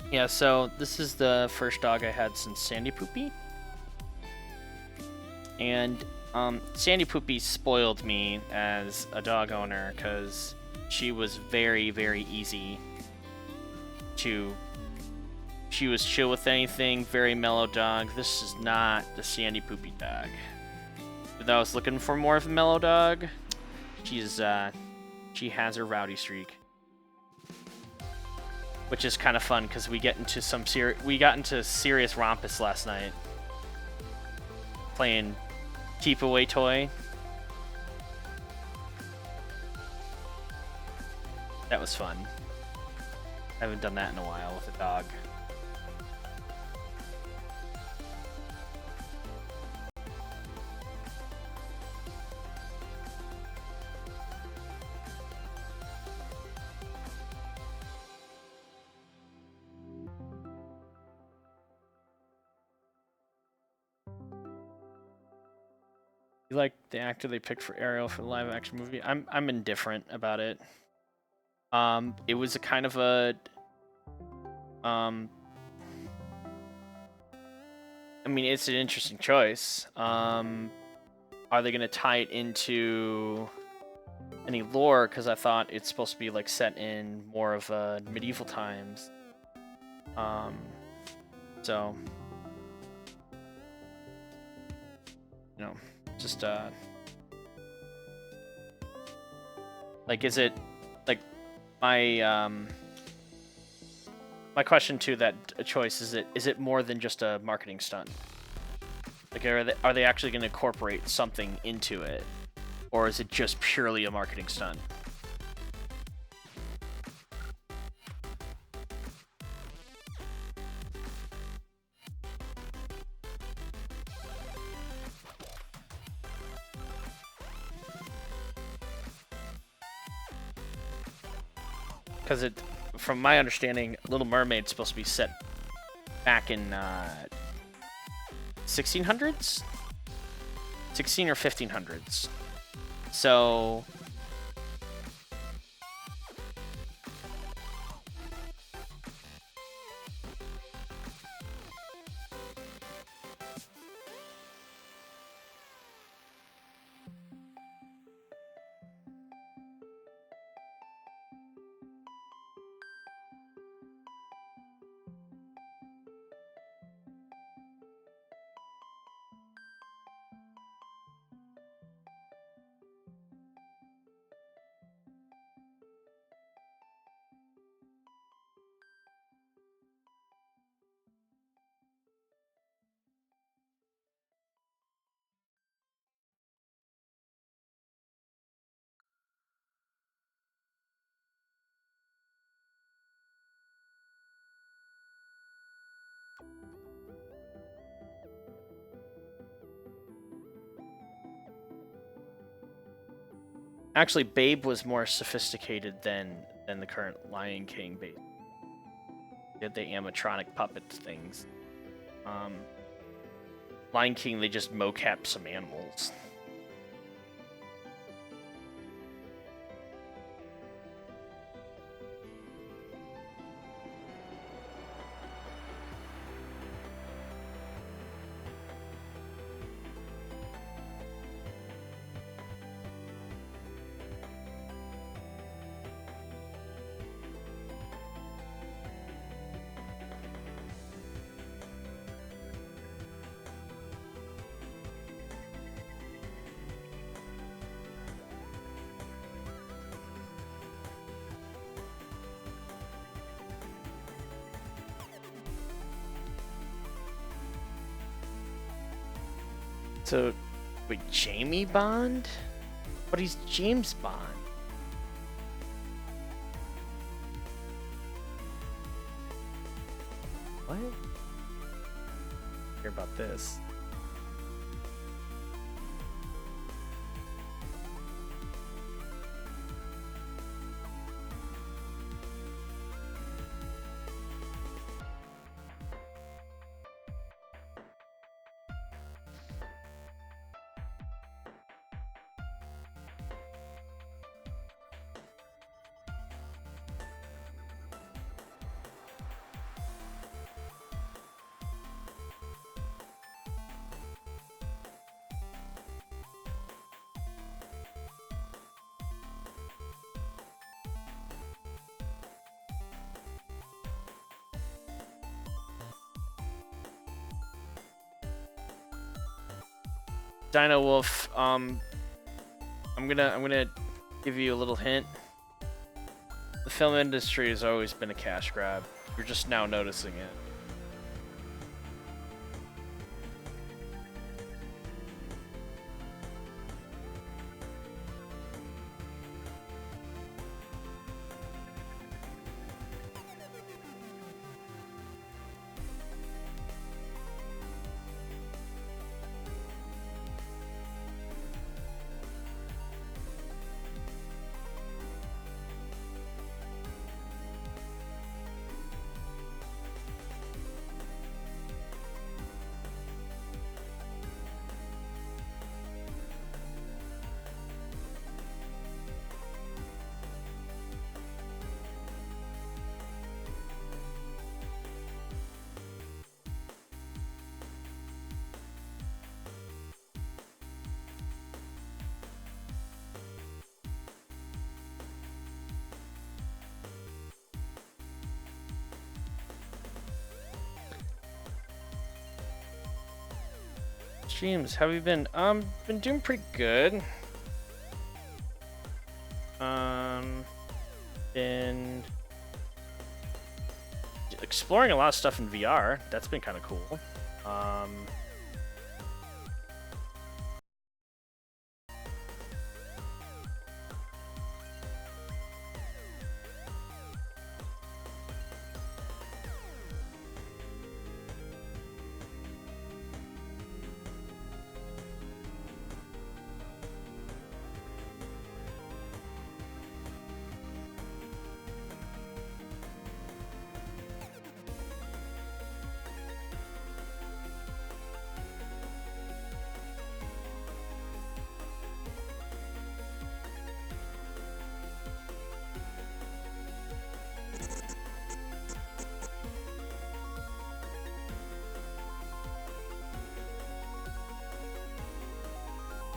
Yeah, so this is the first dog I had since Sandy Poopy. And Sandy Poopy spoiled me as a dog owner because she was very, very easy to... She was chill with anything, very mellow dog. This is not the Sandy Poopy dog. If I was looking for more of a mellow dog, she has her rowdy streak. Which is kind of fun because we got into serious rompus last night. Playing Keep Away Toy. That was fun. I haven't done that in a while with a dog. You like the actor they picked for Ariel for the live action movie? I'm indifferent about it. It was a kind of a I mean, it's an interesting choice. Are they gonna tie it into any lore? Because I thought it's supposed to be like set in more of medieval times. So you know, just like, is it like my my question to that choice is it more than just a marketing stunt? Like, are they actually going to incorporate something into it, or is it just purely a marketing stunt? Because from my understanding, Little Mermaid's supposed to be set back in 1600s, 16 or 1500s. So actually, Babe was more sophisticated than the current Lion King Babe. Did the animatronic puppet things? Lion King, they just mocap some animals. So, wait, Jamie Bond? But he's James Bond. What? Hear about this? Dino Wolf, I'm gonna give you a little hint. The film industry has always been a cash grab. You're just now noticing it. streams, how have you been? Been doing pretty good. Been exploring a lot of stuff in VR. That's been kind of cool.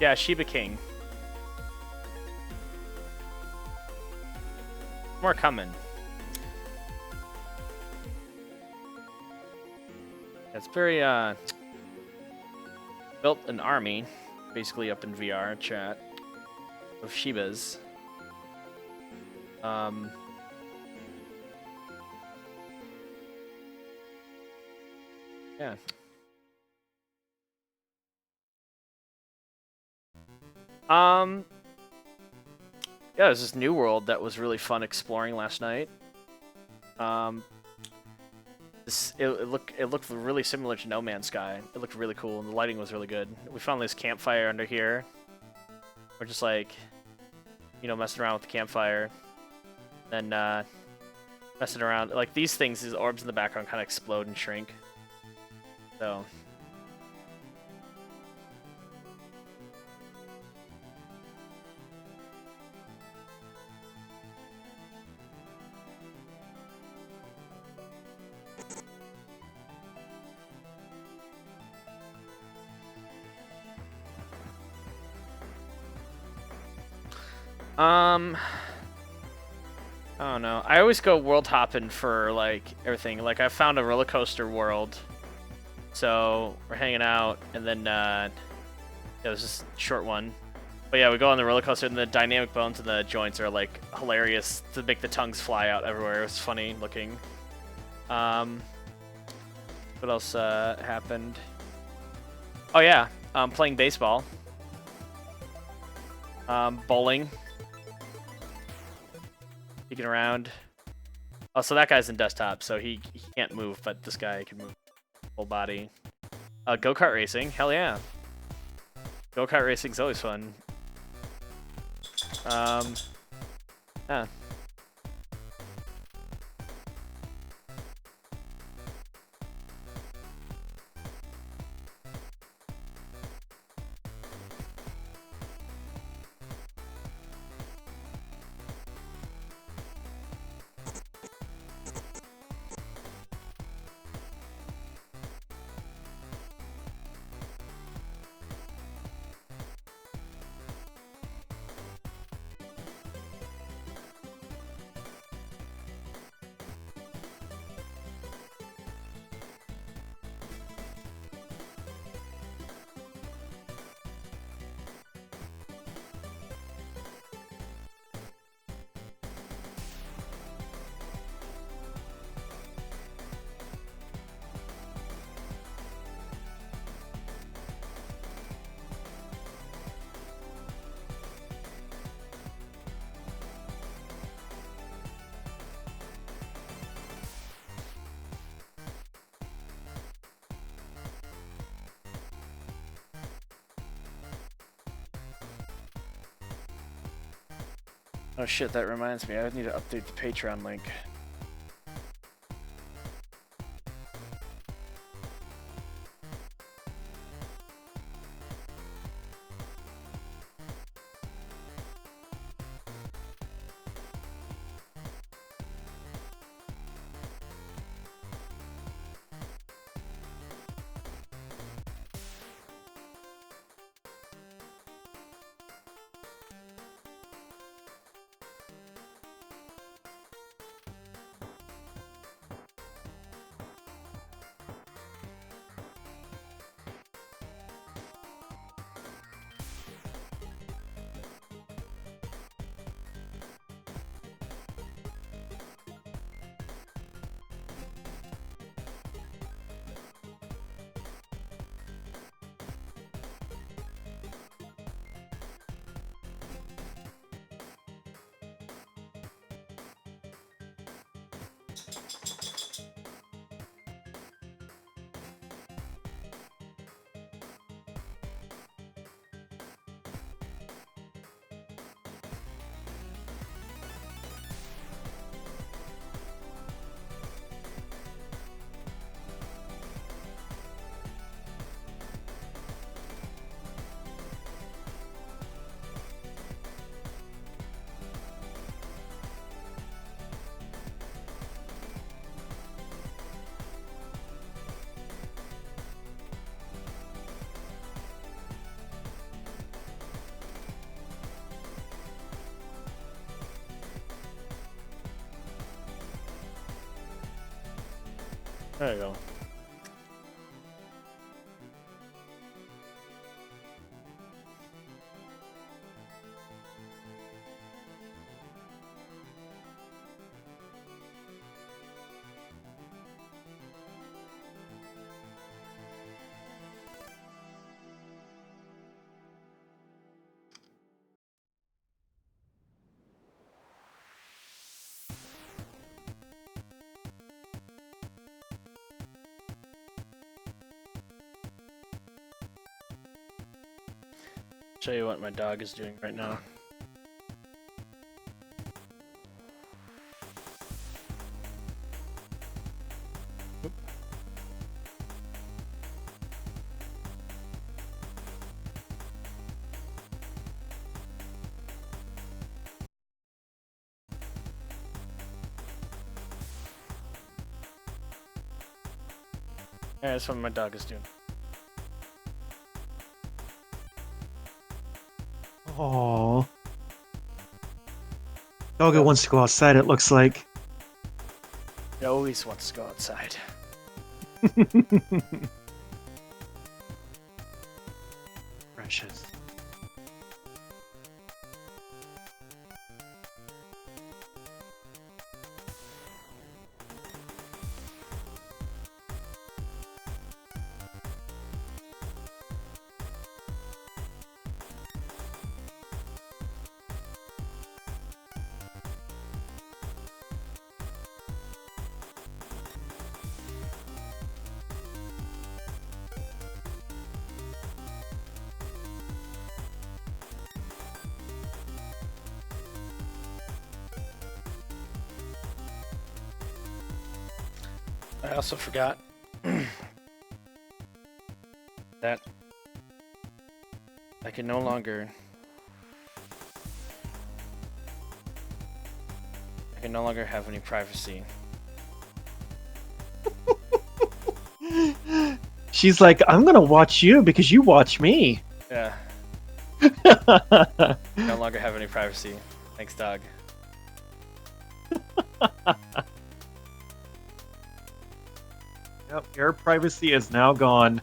Yeah, Shiba King. More coming. It's very, built an army, basically up in VR chat, of Shibas. Yeah. Yeah, there's this new world that was really fun exploring last night. It looked really similar to No Man's Sky. It looked really cool, and the lighting was really good. We found this campfire under here. We're just like, you know, messing around with the campfire, then messing around. Like these things, these orbs in the background, kind of explode and shrink. So. I don't know. I always go world hopping for like everything. Like I found a roller coaster world, so we're hanging out, and then it was just a short one. But yeah, we go on the roller coaster, and the dynamic bones and the joints are like hilarious to make the tongues fly out everywhere. It was funny looking. What else happened? Oh yeah, playing baseball, bowling. Peeking around. Oh, so that guy's in desktop, so he can't move, but this guy can move full body. Go-kart racing, hell yeah. Go-kart racing's always fun. Yeah. Oh shit, that reminds me. I need to update the Patreon link. There you go. Show you what my dog is doing right now. Yeah, that's what my dog is doing. Oh. Doggo wants to go outside, it looks like. He always wants to go outside. Precious. I also forgot that I can no longer have any privacy. She's like, I'm gonna watch you because you watch me. Yeah, no longer have any privacy. Thanks, dog. Yep, your privacy is now gone.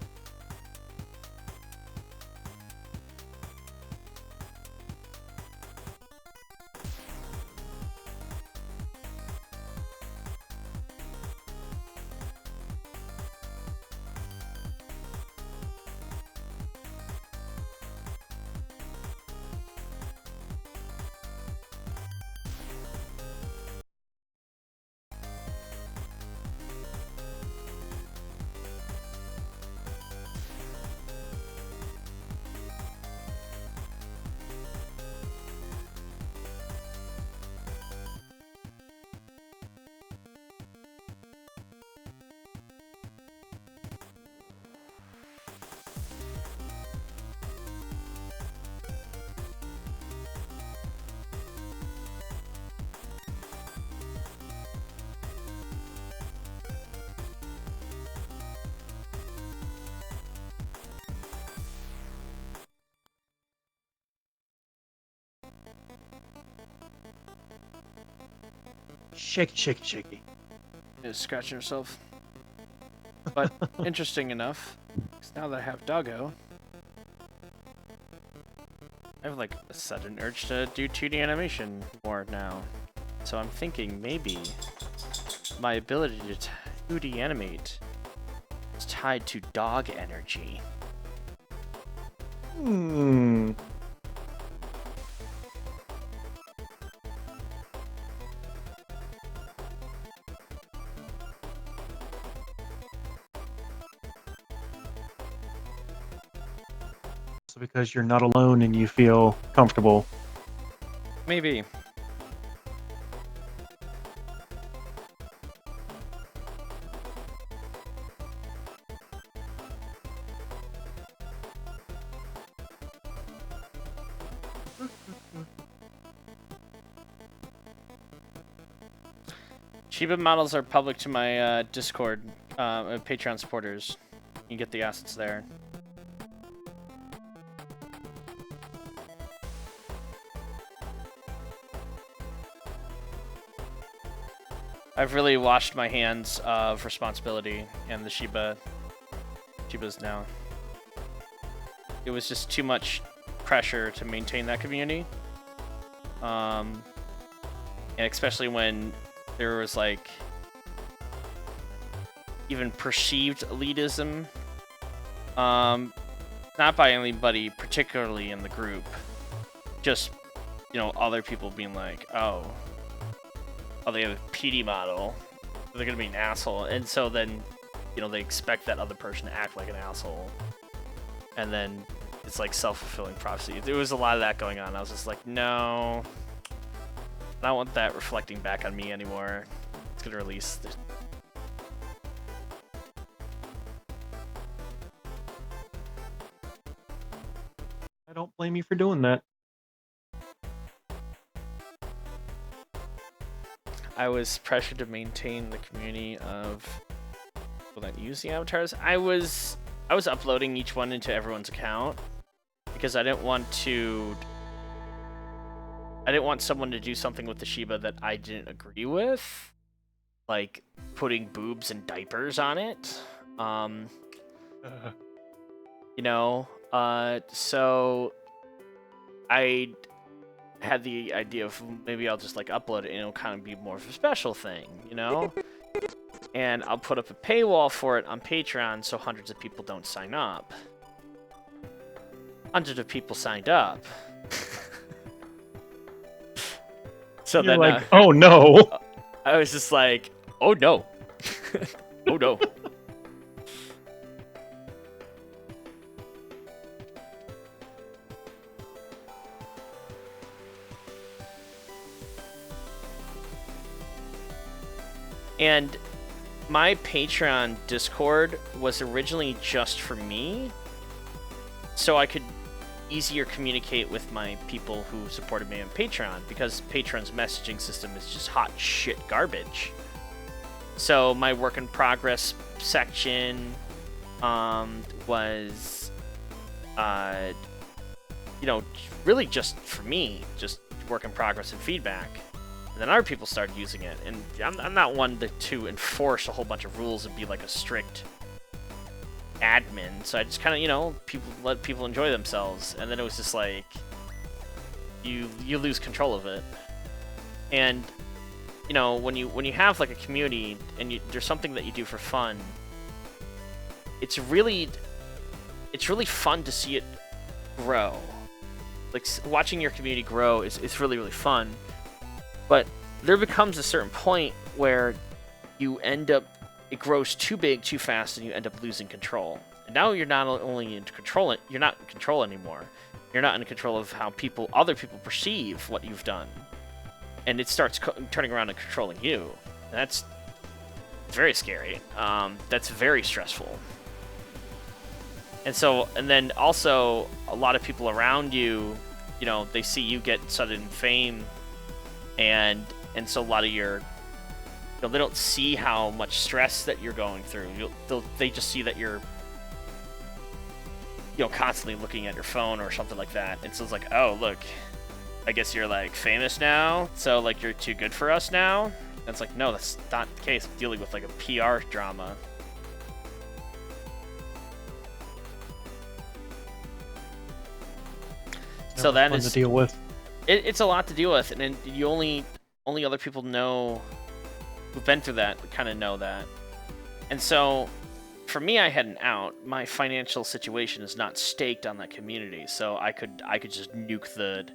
Shaky, shaky, shaky. Is scratching herself. But interesting enough, 'cause now that I have doggo, I have like a sudden urge to do 2D animation more now. So I'm thinking maybe my ability to 2D animate is tied to dog energy. Hmm. So because you're not alone and you feel comfortable. Maybe. Shiba models are public to my Discord, Patreon supporters. You get the assets there. I've really washed my hands of responsibility and the Shibas now. It was just too much pressure to maintain that community. And especially when there was like even perceived elitism. Not by anybody particularly in the group. Just, you know, other people being like, oh, they have a PD model. They're gonna be an asshole. And so then, you know, they expect that other person to act like an asshole. And then it's like self-fulfilling prophecy. There was a lot of that going on. I was just like, no, I don't want that reflecting back on me anymore. It's gonna release. I don't blame you for doing that. I was pressured to maintain the community of people that use the avatars. I was uploading each one into everyone's account because I didn't want someone to do something with the Shiba that I didn't agree with, like putting boobs and diapers on it. You know, so I had the idea of maybe I'll just like upload it and it'll kind of be more of a special thing, you know? And I'll put up a paywall for it on Patreon so hundreds of people don't sign up. Hundreds of people signed up. So You're then, like, oh no. I was just like, oh no. Oh no. And my Patreon Discord was originally just for me, so I could easier communicate with my people who supported me on Patreon, because Patreon's messaging system is just hot shit garbage. So my work in progress section was, you know, really just for me, just work in progress and feedback. And then other people started using it, and I'm not one to enforce a whole bunch of rules and be like a strict admin. So I just kind of, you know, let people enjoy themselves, and then it was just like you lose control of it. And you know, when you have like a community and there's something that you do for fun, it's really fun to see it grow. Like watching your community grow is really fun. But there becomes a certain point where you end up, it grows too big too fast, and you end up losing control. And now you're not only in control, you're not in control anymore. You're not in control of how other people perceive what you've done, and it starts turning around and controlling you. And that's very scary. That's very stressful. And then also a lot of people around you, you know, they see you get sudden fame. And so a lot of your, you know, they don't see how much stress that you're going through. They just see that you're, you know, constantly looking at your phone or something like that. And so it's like, oh, look, I guess you're like famous now, so like you're too good for us now. And it's like, no, that's not the case. I'm dealing with like a PR drama. So that is to deal with. It's a lot to deal with, and then you only other people know who've been through that kind of know that. And so, for me, I had an out. My financial situation is not staked on that community, so I could just nuke the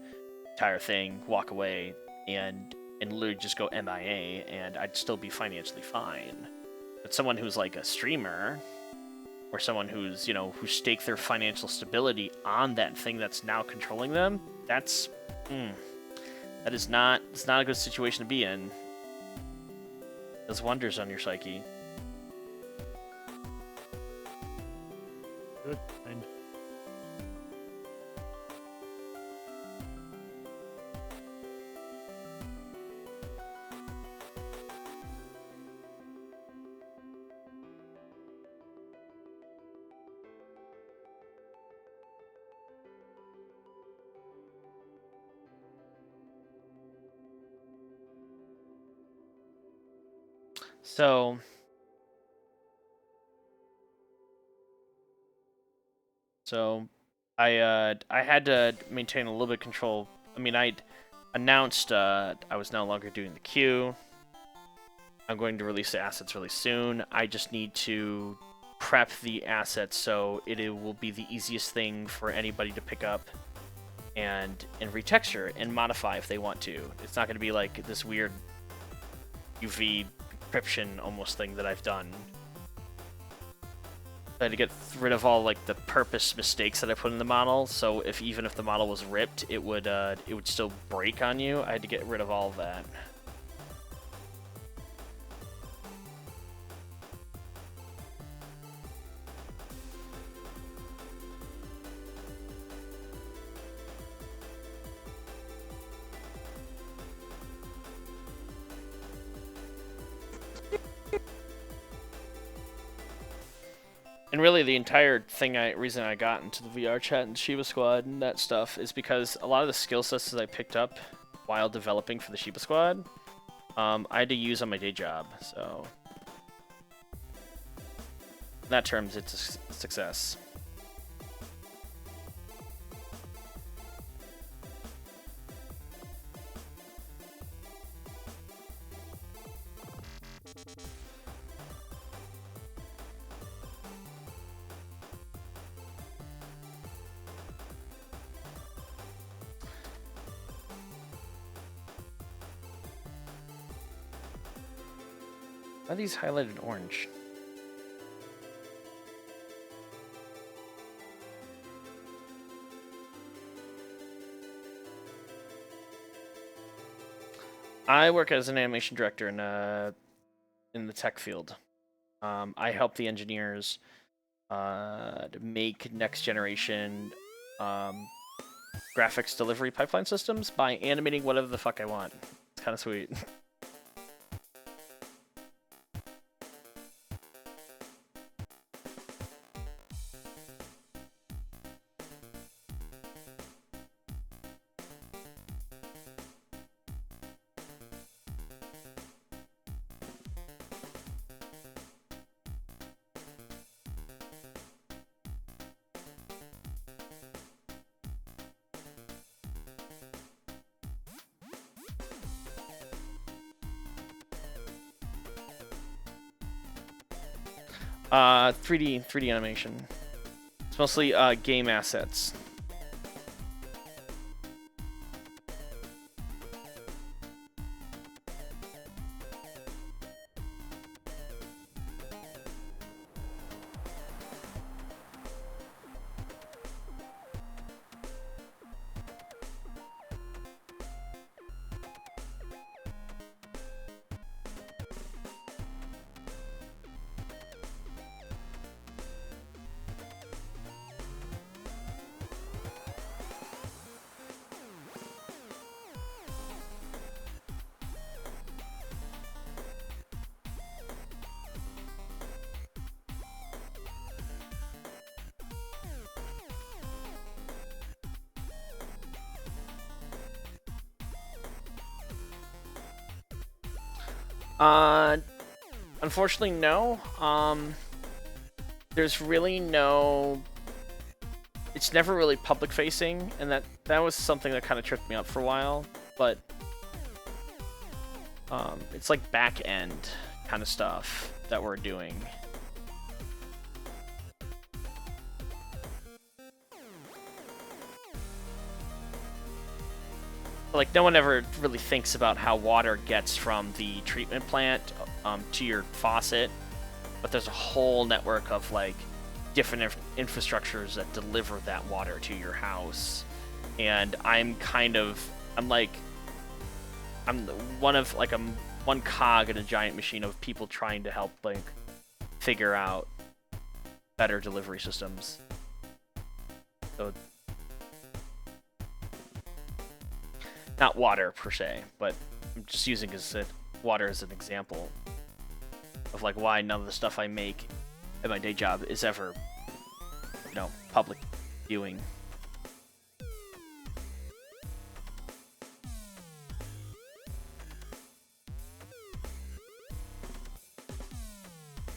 entire thing, walk away, and literally just go MIA, and I'd still be financially fine. But someone who's like a streamer, or someone who's, you know, who staked their financial stability on that thing that's now controlling them, that's it's not a good situation to be in. It does wonders on your psyche. Good. So I had to maintain a little bit of control. I mean, I announced I was no longer doing the queue. I'm going to release the assets really soon. I just need to prep the assets so it will be the easiest thing for anybody to pick up and retexture and modify if they want to. It's not going to be like this weird UV encryption almost thing that I've done. I had to get rid of all like the purpose mistakes that I put in the model. So if even if the model was ripped, it would still break on you. I had to get rid of all of that. And really, the entire reason I got into the VR chat and Shiba Squad and that stuff is because a lot of the skill sets that I picked up while developing for the Shiba Squad, I had to use on my day job. So, in that terms, it's a success. Why are these highlighted orange? I work as an animation director in the tech field. I help the engineers to make next generation graphics delivery pipeline systems by animating whatever the fuck I want. It's kind of sweet. Uh, 3D animation. It's mostly game assets. Unfortunately, no. There's really no. It's never really public facing, and that was something that kind of tripped me up for a while. But it's like back end kind of stuff that we're doing. Like, no one ever really thinks about how water gets from the treatment plant to your faucet, but there's a whole network of like different infrastructures that deliver that water to your house. And I'm one cog in a giant machine of people trying to help like figure out better delivery systems. So not water per se, but I'm just using water as an example of like why none of the stuff I make at my day job is ever, public viewing.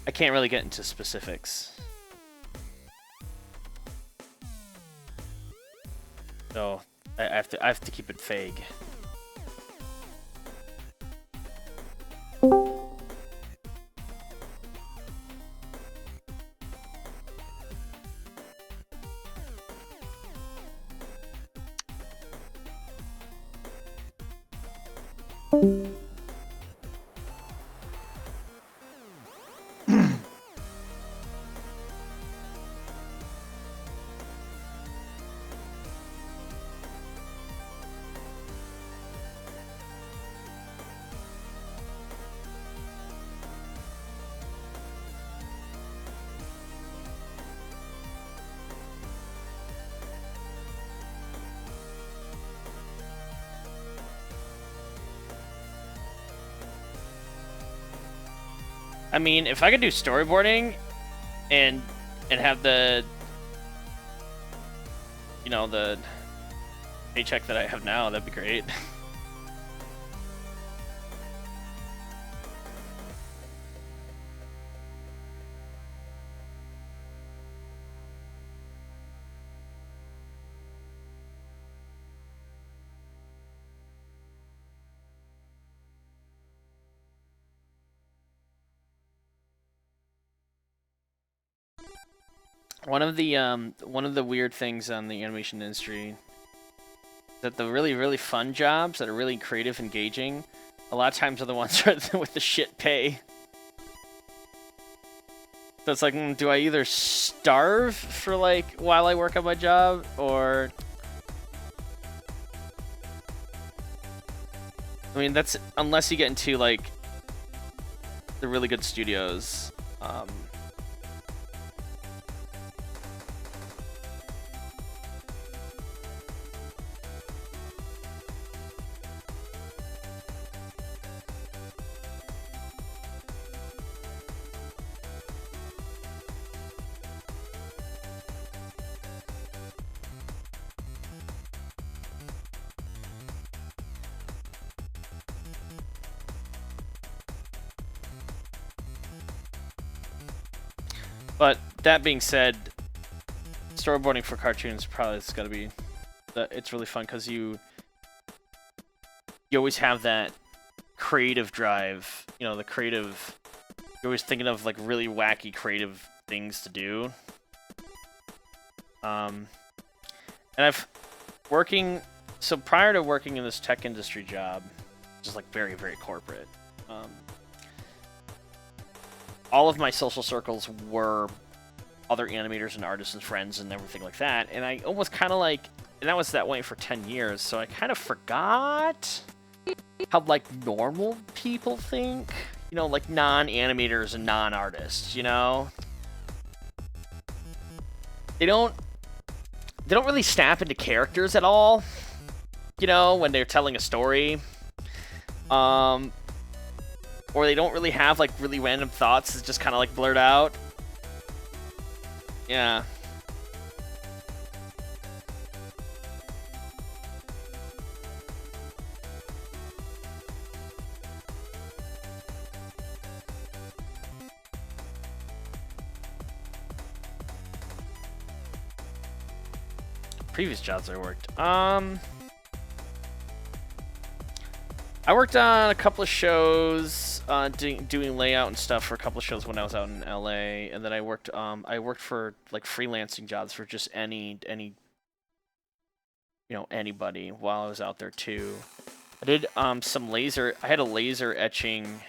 I can't really get into specifics. So I have to keep it vague. I mean, if I could do storyboarding and have the, you know, the paycheck that I have now, that'd be great. One of the weird things on the animation industry is that the really fun jobs that are really creative, engaging, a lot of times are the ones with the shit pay. So it's like, do I either starve for like while I work on my job, or I mean, that's unless you get into like the really good studios. But that being said, storyboarding for cartoons probably is gotta be, it's really fun because you always have that creative drive. You know, the creative. You're always thinking of like really wacky, creative things to do. And so prior to working in this tech industry job, just like very corporate. All of my social circles were other animators and artists and friends and everything like that, and I almost kind of like, and that was that way for 10 years, so I kind of forgot how like normal people think, you know, like non-animators and non-artists, you know? They don't really snap into characters at all, you know, when they're telling a story. Or they don't really have like really random thoughts that just kind of like blurt out. Yeah. Previous jobs I worked. I worked on a couple of shows, doing layout and stuff for a couple of shows when I was out in LA, and then I worked for like freelancing jobs for just any you know, anybody while I was out there too. I did I had a laser etching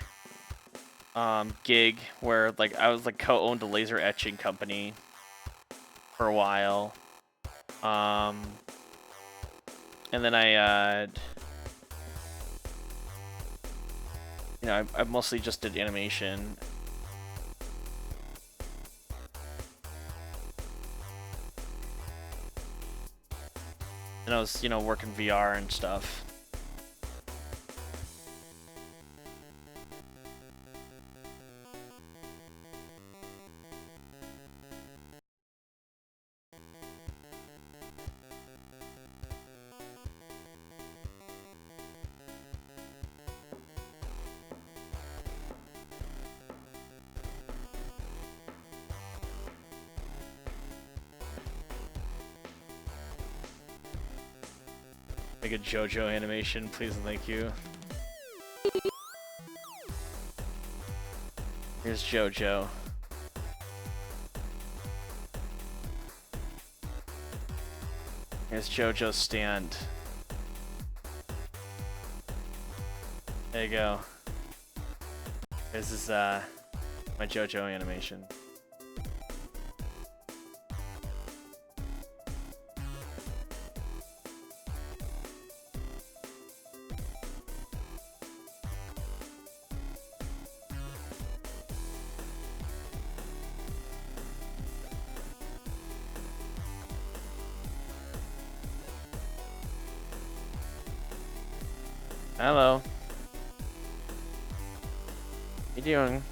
gig where like I was like co-owned a laser etching company for a while. And then you know, I mostly just did animation. And I was, you know, working VR and stuff. Make a JoJo animation, please and thank you. Here's JoJo. Here's JoJo's stand. There you go. This is my JoJo animation. Hello. How you doing?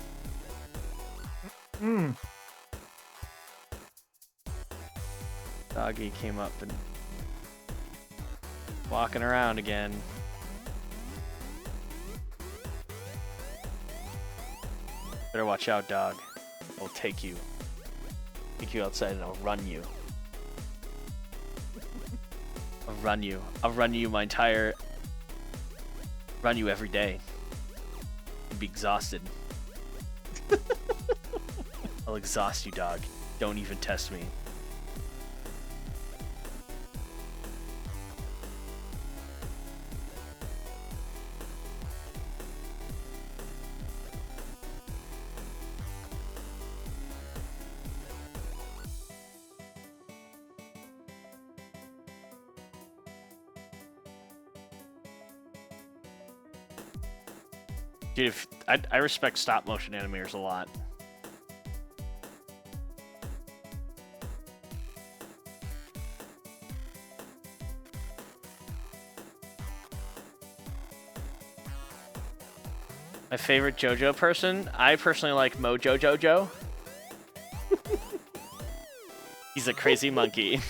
Doggy came up and walking around again. Better watch out, dog. I'll take you. Take you outside and I'll run you. I'll run you. I'll run you my entire... Run you every day. You'd be exhausted. I'll exhaust you, dog. Don't even test me. Dude, I respect stop motion animators a lot. My favorite JoJo person? I personally like Mojo Jojo. He's a crazy monkey.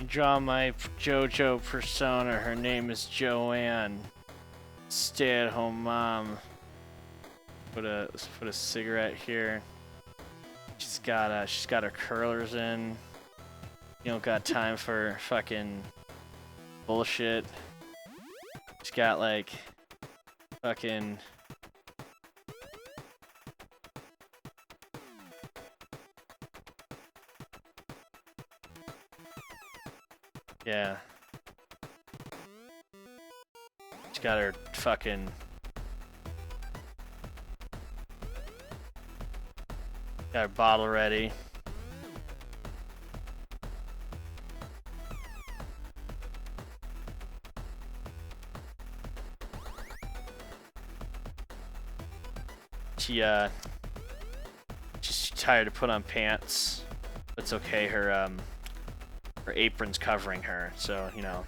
draw my JoJo persona. Her name is Joanne. Stay-at-home mom. Let's put a cigarette here. She's got her curlers in. You don't got time for fucking bullshit. She's got like fucking. Yeah. She's got her fucking. Got her bottle ready. She's too tired to put on pants. It's okay. Her apron's covering her, so you know.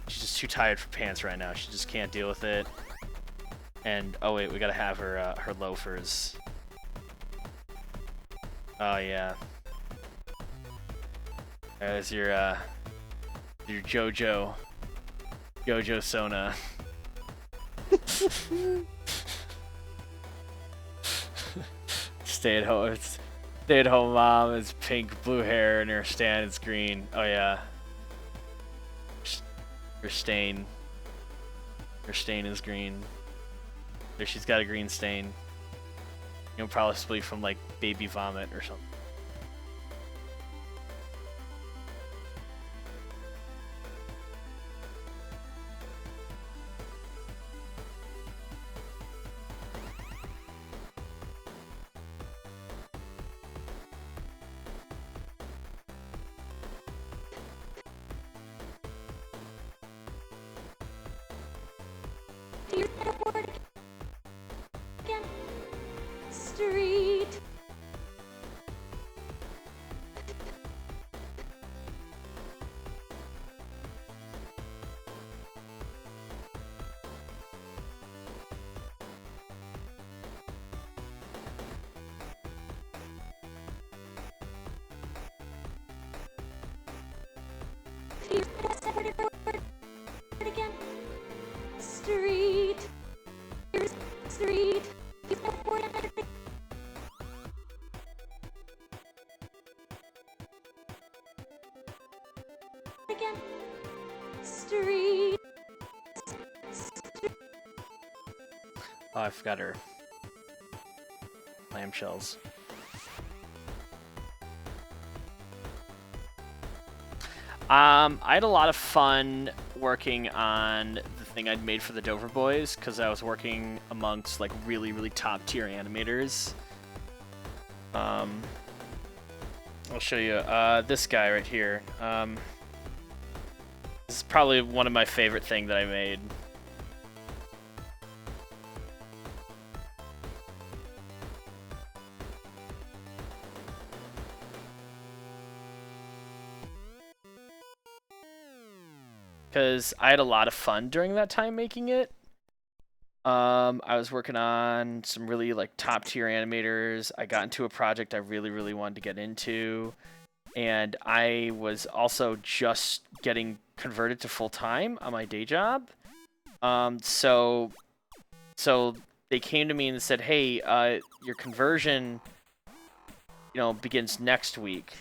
She's just too tired for pants right now. She just can't deal with it. And oh wait, we gotta have her her loafers. Oh yeah. There's your JoJo Sona. Stay at home mom is pink, blue hair, and her stand is green. Oh yeah. Her stain is green. There, she's got a green stain. You know, probably from like baby vomit or something. Do you say that word again? Street. Do you say that separated word again? Street. Street. Do you say that word again? Street. Oh, I forgot her clamshells. I had a lot of fun working on the thing I'd made for the Dover Boys because I was working amongst like really top tier animators. I'll show you this guy right here. This is probably one of my favorite things that I made. Because I had a lot of fun during that time making it. I was working on some really like top tier animators. I got into a project I really wanted to get into, and I was also just getting converted to full time on my day job. So they came to me and said, "Hey, your conversion, you know, begins next week,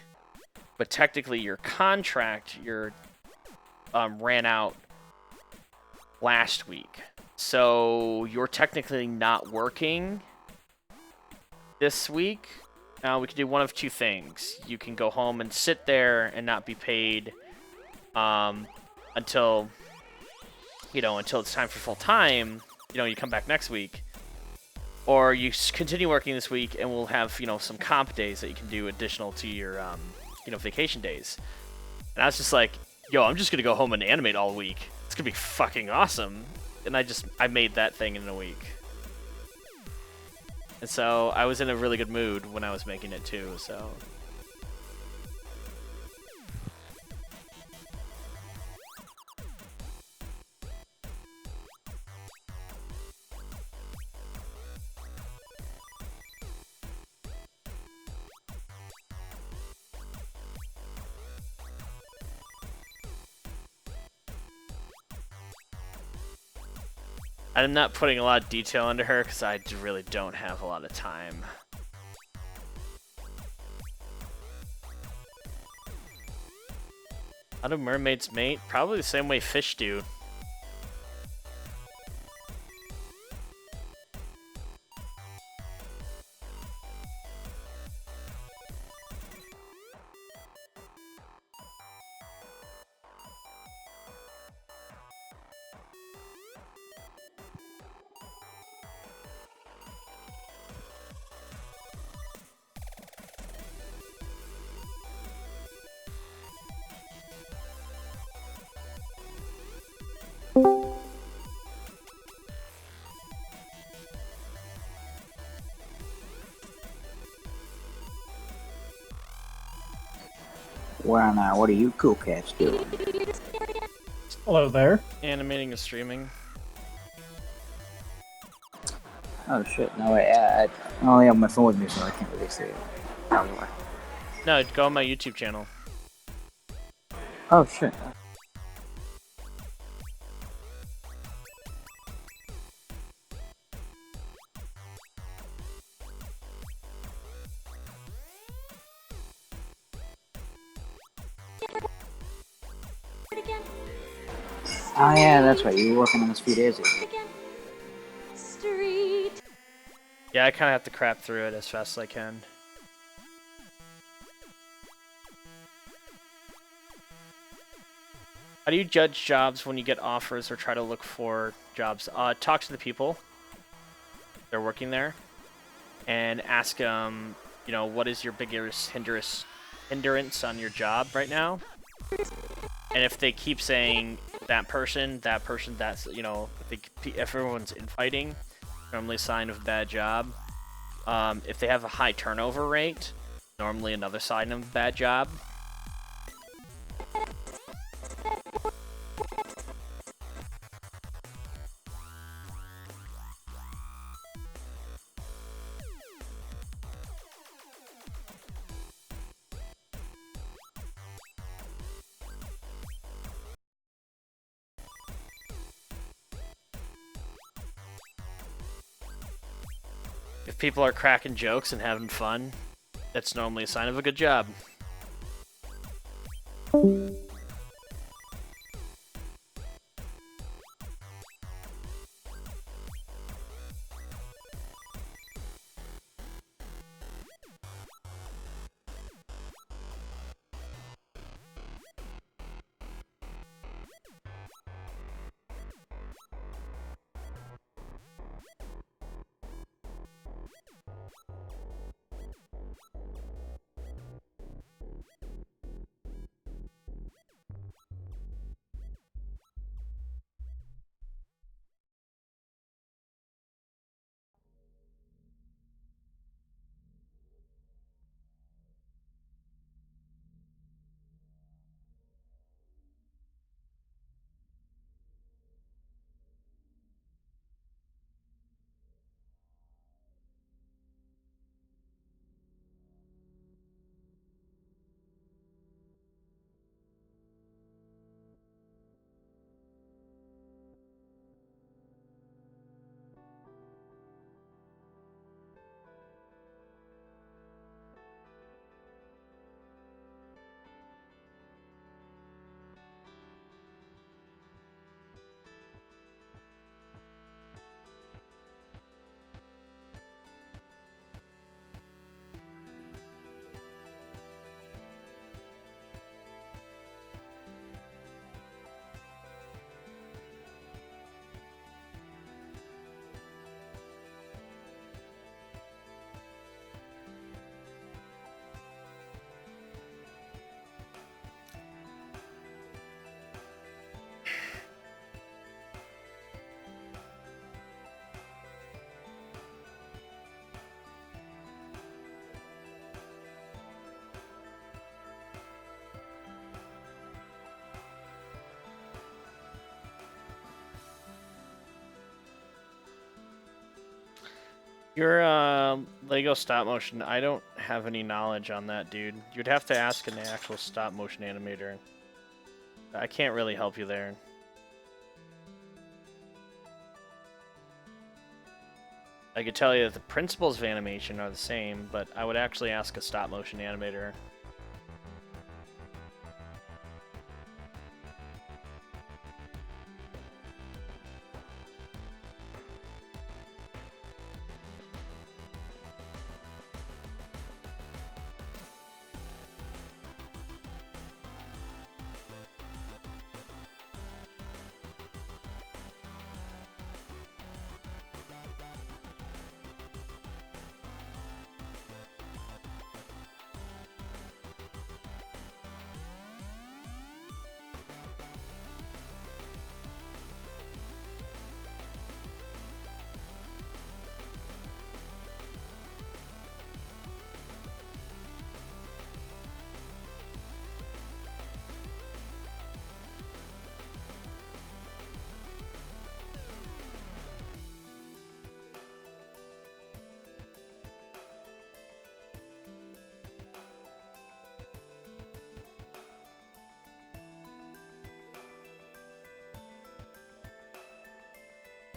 but technically your contract, ran out last week. So you're technically not working this week. Now we can do one of two things. You can go home and sit there and not be paid until it's time for full time. You know, you come back next week. Or you continue working this week and we'll have, you know, some comp days that you can do additional to your, vacation days." And I was just like, yo, I'm just gonna go home and animate all week. It's gonna be fucking awesome. And I made that thing in a week. And so I was in a really good mood when I was making it too, so. I'm not putting a lot of detail into her because I really don't have a lot of time. How do mermaids mate? Probably the same way fish do. Well, now, what are you cool cats doing? Hello there. Animating and streaming. Oh shit! No, wait, I only have my phone with me, so I can't really see it. Probably. No, go on my YouTube channel. Oh shit! Oh yeah, that's right. You were working on this a few days ago. Street. Yeah, I kind of have to crap through it as fast as I can. How do you judge jobs when you get offers or try to look for jobs? Talk to the people. They're working there. And ask them, you know, what is your biggest hindrance on your job right now? And if they keep saying that person, that's, you know, if everyone's infighting, normally a sign of a bad job. If they have a high turnover rate, normally another sign of a bad job. If people are cracking jokes and having fun, that's normally a sign of a good job. Your Lego stop motion, I don't have any knowledge on that, dude. You'd have to ask an actual stop motion animator. I can't really help you there. I could tell you that the principles of animation are the same, but I would actually ask a stop motion animator.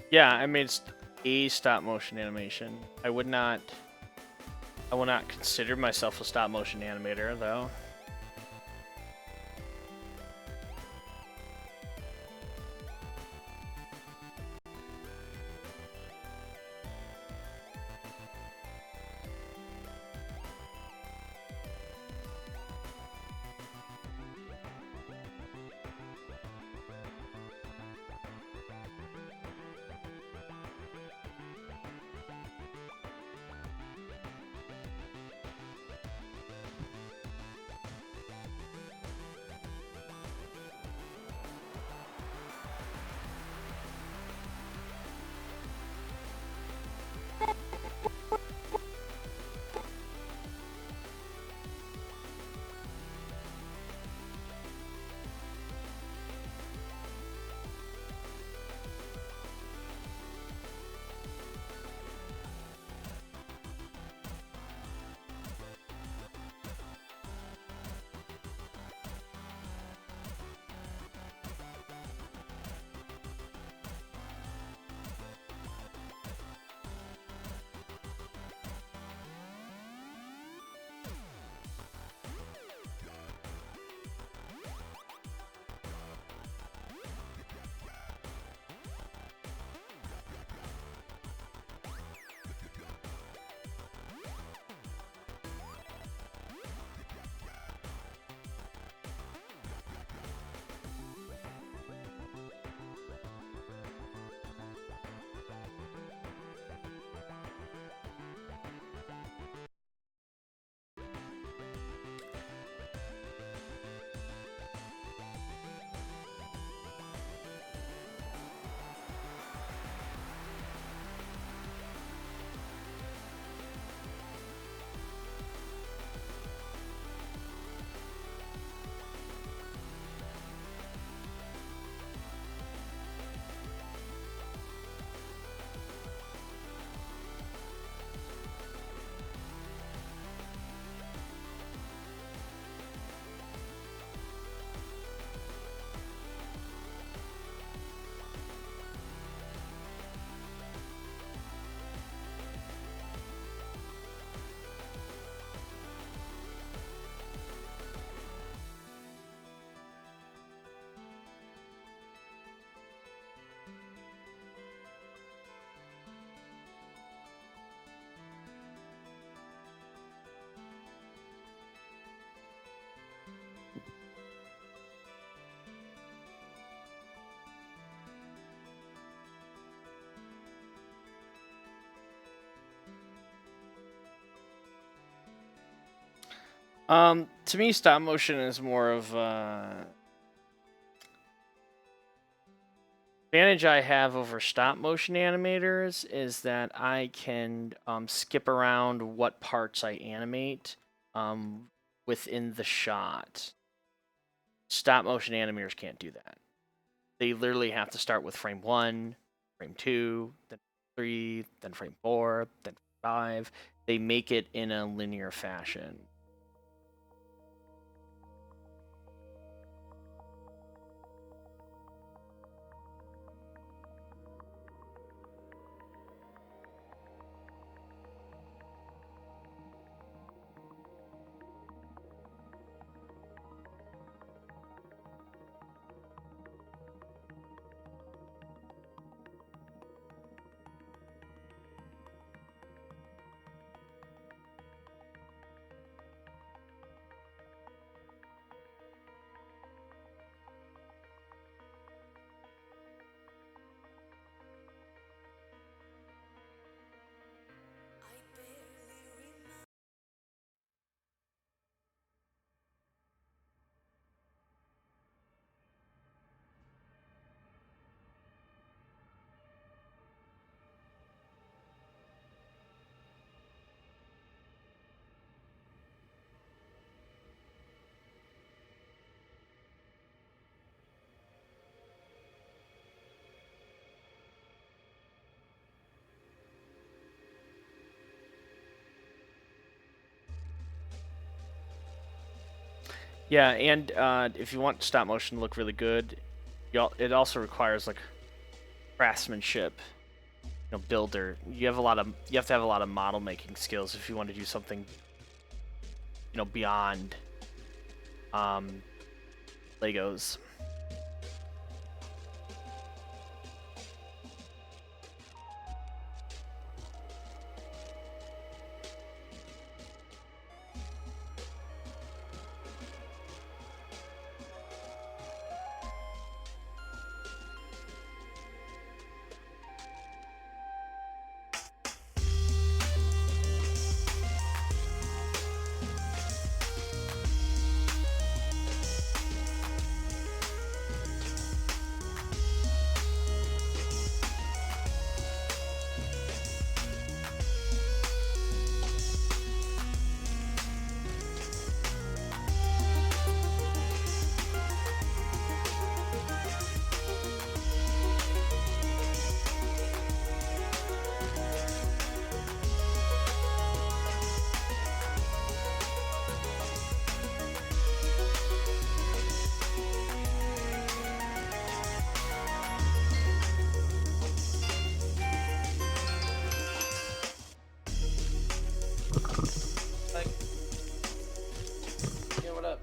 Yeah, I made a stop motion animation. I will not consider myself a stop motion animator, though. To me, stop motion is more of advantage I have over stop motion animators is that I can skip around what parts I animate within the shot. Stop motion animators can't do that. They literally have to start with frame 1, frame 2, then 3, then frame 4, then 5. They make it in a linear fashion. Yeah, and if you want stop motion to look really good, it also requires like craftsmanship. Builder. You have to have a lot of model making skills if you want to do something, beyond Legos. Yeah, what up?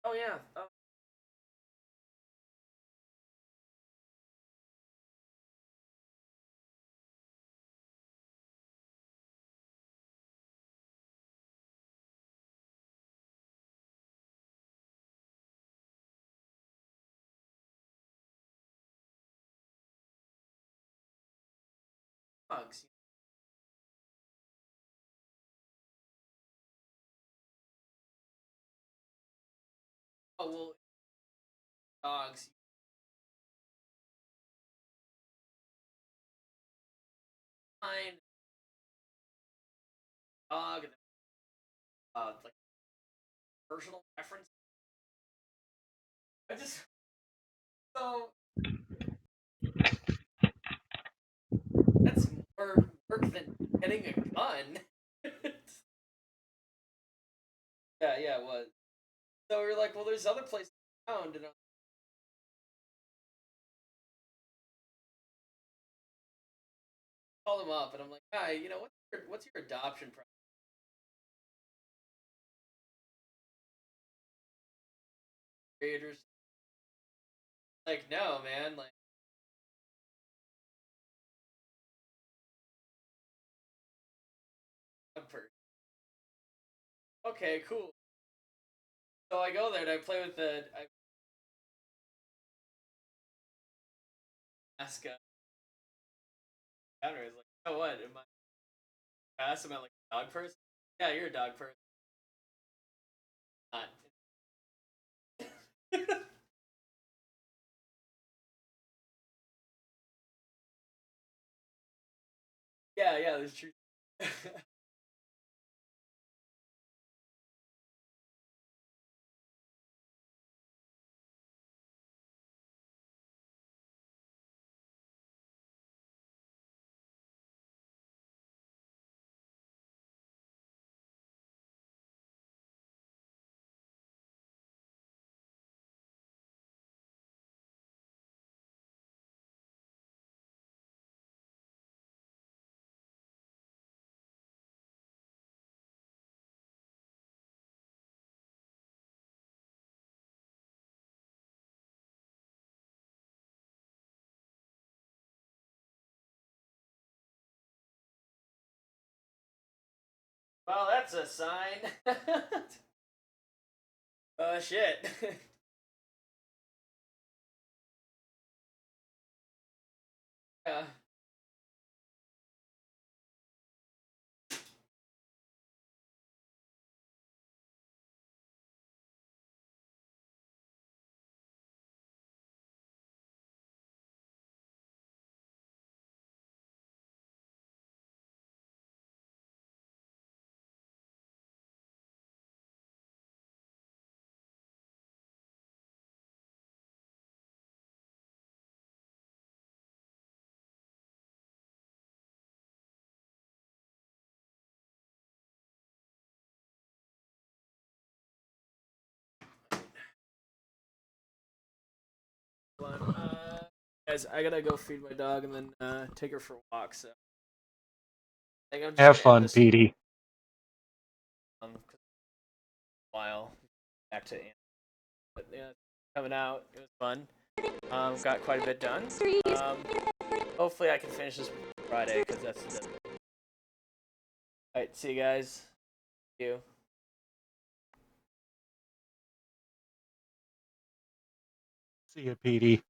Oh yeah. Dogs. Oh well, dogs. Find dog and like personal reference. I just so that's more work than getting a gun. Yeah, yeah, it was. So we were like, well, there's other places around, and I called them up, and I'm like, hi, what's your adoption process? Creators like, no, man, like, I'm first. Okay, cool. So I go there and I play with I ask counter is like, oh what? Am I pass? Am I like a dog person? Yeah, you're a dog person. Not. Yeah, yeah, that's true. Well, that's a sign. Shit. Yeah. Guys, I gotta go feed my dog and then take her for a walk. So I think I'm just Have gonna end fun, this Petey. while back to Annie. But yeah, coming out. It was fun. Got quite a bit done. Hopefully I can finish this Friday because that's the deadline. All right, see you guys. See you. See ya, Petey.